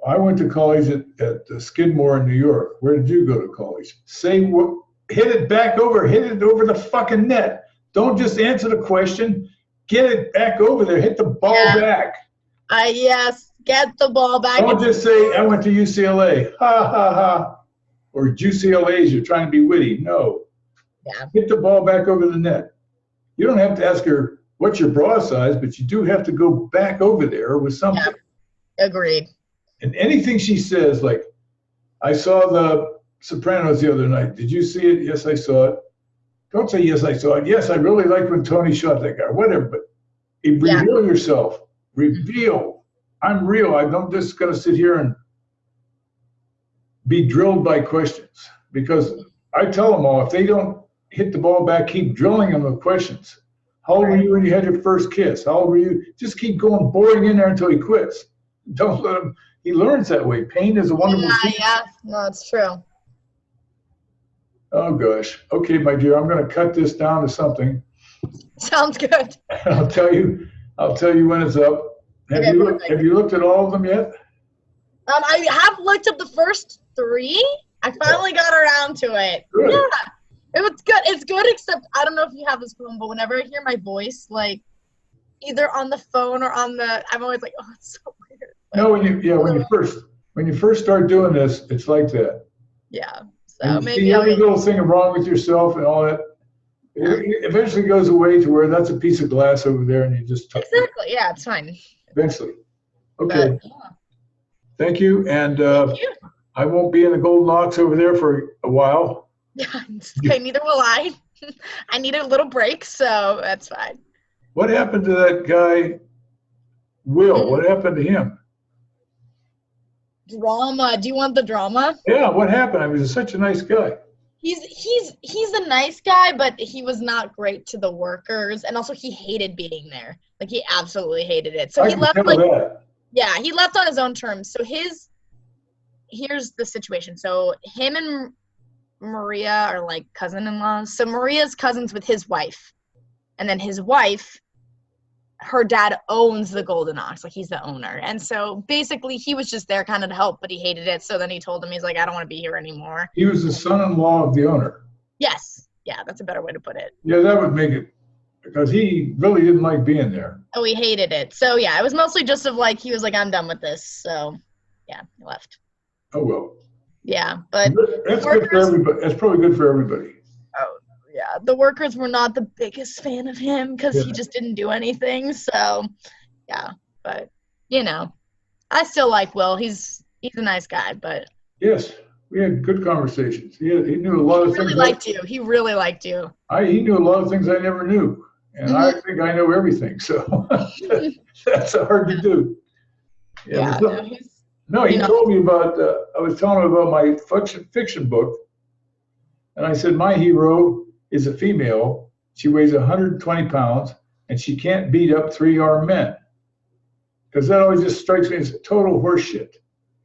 I went to college at Skidmore in New York. Where did you go to college? Say what, hit it over the fucking net. Don't just answer the question. Get it back over there. Hit the ball back. Yes, get the ball back. Don't just say, I went to UCLA. Ha, ha, ha. Or UCLA's, you're trying to be witty. No. Yeah. Hit the ball back over the net. You don't have to ask her, what's your bra size? But you do have to go back over there with something. Yeah. Agreed. And anything she says, like, I saw The Sopranos the other night. Did you see it? Yes, I saw it. Don't say, yes, I saw it. Yes, I really liked when Tony shot that guy. Whatever, but reveal yourself. Reveal. I'm real. I'm just going to sit here and be drilled by questions. Because I tell them all, if they don't hit the ball back, keep drilling them with questions. How old were you when you had your first kiss? How old were you? Just keep going, boring in there until he quits. Don't let him. He learns that way. Pain is a wonderful teacher. Yeah, no, it's true. Oh gosh. Okay, my dear, I'm going to cut this down to something. Sounds good. I'll tell you when it's up. Have you looked at all of them yet? I have looked up the first 3. I finally got around to it. Good. Yeah, it was good. It's good, except I don't know if you have this problem, but whenever I hear my voice, like either on the phone or on I'm always like, oh, it's so weird. Like, No, when you first start doing this, it's like that. Yeah. So and you maybe see I'll every get. little thing wrong with yourself and all that. It eventually goes away to where that's a piece of glass over there, and you just Exactly. Yeah, it's fine. eventually. Okay. But yeah. Thank you, and Thank you. I won't be in the Golden Ox over there for a while. Yeah, it's okay. Neither will I. I need a little break, so that's fine. What happened to that guy, Will? Mm. What happened to him? Drama. Do you want the drama? Yeah, what happened? I mean, he's such a nice guy. He's a nice guy, but he was not great to the workers, and also he hated being there. Like he absolutely hated it. So I he can left tell like that. yeah, he left on his own terms. So here's the situation. So him and Maria are like cousin-in-laws. So Maria's cousins with his wife, and then his wife, her dad owns the Golden Ox, like he's the owner. And so basically he was just there kind of to help, but he hated it. So then he told him, he's like, I don't want to be here anymore. He was the son-in-law of the owner. Yes. Yeah, that's a better way to put it. Yeah, that would make it, because he really didn't like being there. Oh, he hated it. So yeah, it was mostly just of like, he was like, I'm done with this. So yeah, he left. Oh, well. Yeah, but That's good for everybody. That's probably good for everybody. oh yeah, the workers were not the biggest fan of him because he just didn't do anything. So yeah, but you know, I still like Will. He's a nice guy, but Yes, we had good conversations. He knew a lot of he really things. liked you. He really liked you. He knew a lot of things I never knew, and I think I know everything. So that's hard to do. Yeah, no, he told me about. I was telling him about my fiction book, and I said my hero is a female. She weighs 120 pounds, and she can't beat up 3 armed men. Because that always just strikes me as total horseshit.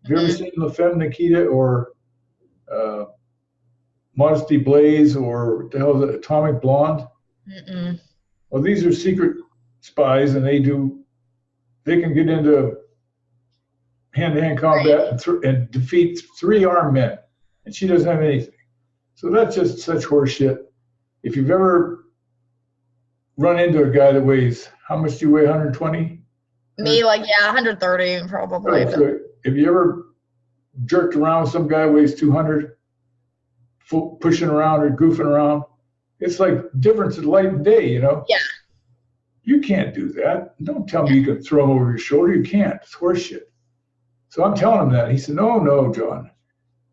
Have you ever seen La Femme Nikita or Modesty Blaze or what the hell is it, Atomic Blonde? Mm-mm. Well, these are secret spies, and they can get into hand-to-hand combat and defeat 3 armed men, and she doesn't have anything. So that's just such horseshit. If you've ever run into a guy that weighs, how much do you weigh, 120? Me, like, yeah, 130 probably. Oh, so if you ever jerked around with some guy who weighs 200, pushing around or goofing around, it's like difference in light and day, you know? Yeah. You can't do that. Don't tell me you can throw him over your shoulder. You can't. It's horseshit. So I'm telling him that. He said, no, John.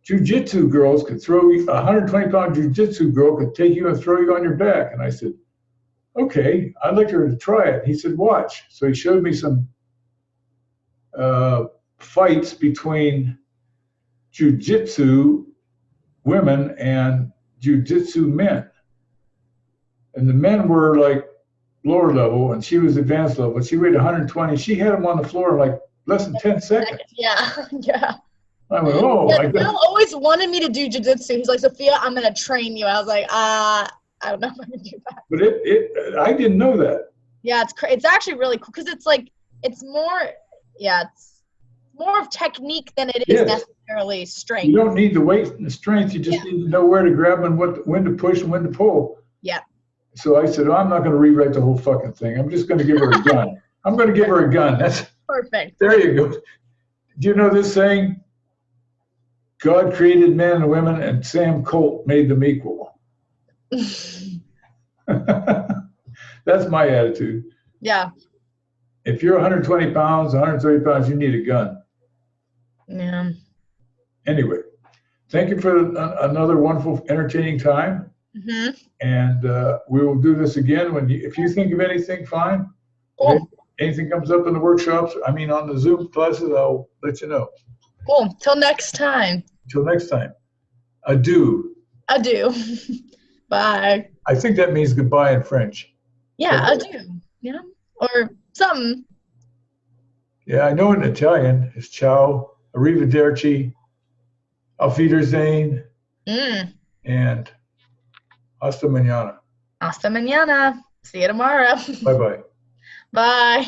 Jiu-jitsu girls could throw you, a 120-pound jiu-jitsu girl could take you and throw you on your back. And I said, okay, I'd like her to try it. He said, watch. So he showed me some fights between jiu-jitsu women and jiu-jitsu men. And the men were like lower level, and she was advanced level. She weighed 120. She had him on the floor in like less than 10 seconds. Yeah, yeah. I went, oh my God. Bill always wanted me to do jiu-jitsu. He's like, Sophia, I'm going to train you. I was like, I don't know if I can do that. But I didn't know that. Yeah, it's actually really cool because it's like, it's more of technique than it is necessarily strength. You don't need the weight and the strength. You just need to know where to grab and when to push and when to pull. Yeah. So I said, I'm not going to rewrite the whole fucking thing. I'm just going to give her a gun. I'm going to give her a gun. That's perfect. There you go. Do you know this saying? God created men and women, and Sam Colt made them equal. That's my attitude. Yeah. If you're 120 pounds, 130 pounds, you need a gun. Yeah. Anyway, thank you for another wonderful, entertaining time. Mm-hmm. And we will do this again if you think of anything, fine. Cool. If anything comes up in the workshops, on the Zoom classes, I'll let you know. Cool. Till next time. Till next time. Adieu. Adieu. Bye. I think that means goodbye in French. Yeah, adieu. Yeah. Or something. Yeah, I know in Italian it's ciao, arrivederci, auf Wiedersehen, and hasta mañana. Hasta mañana. See you tomorrow. Bye-bye. Bye.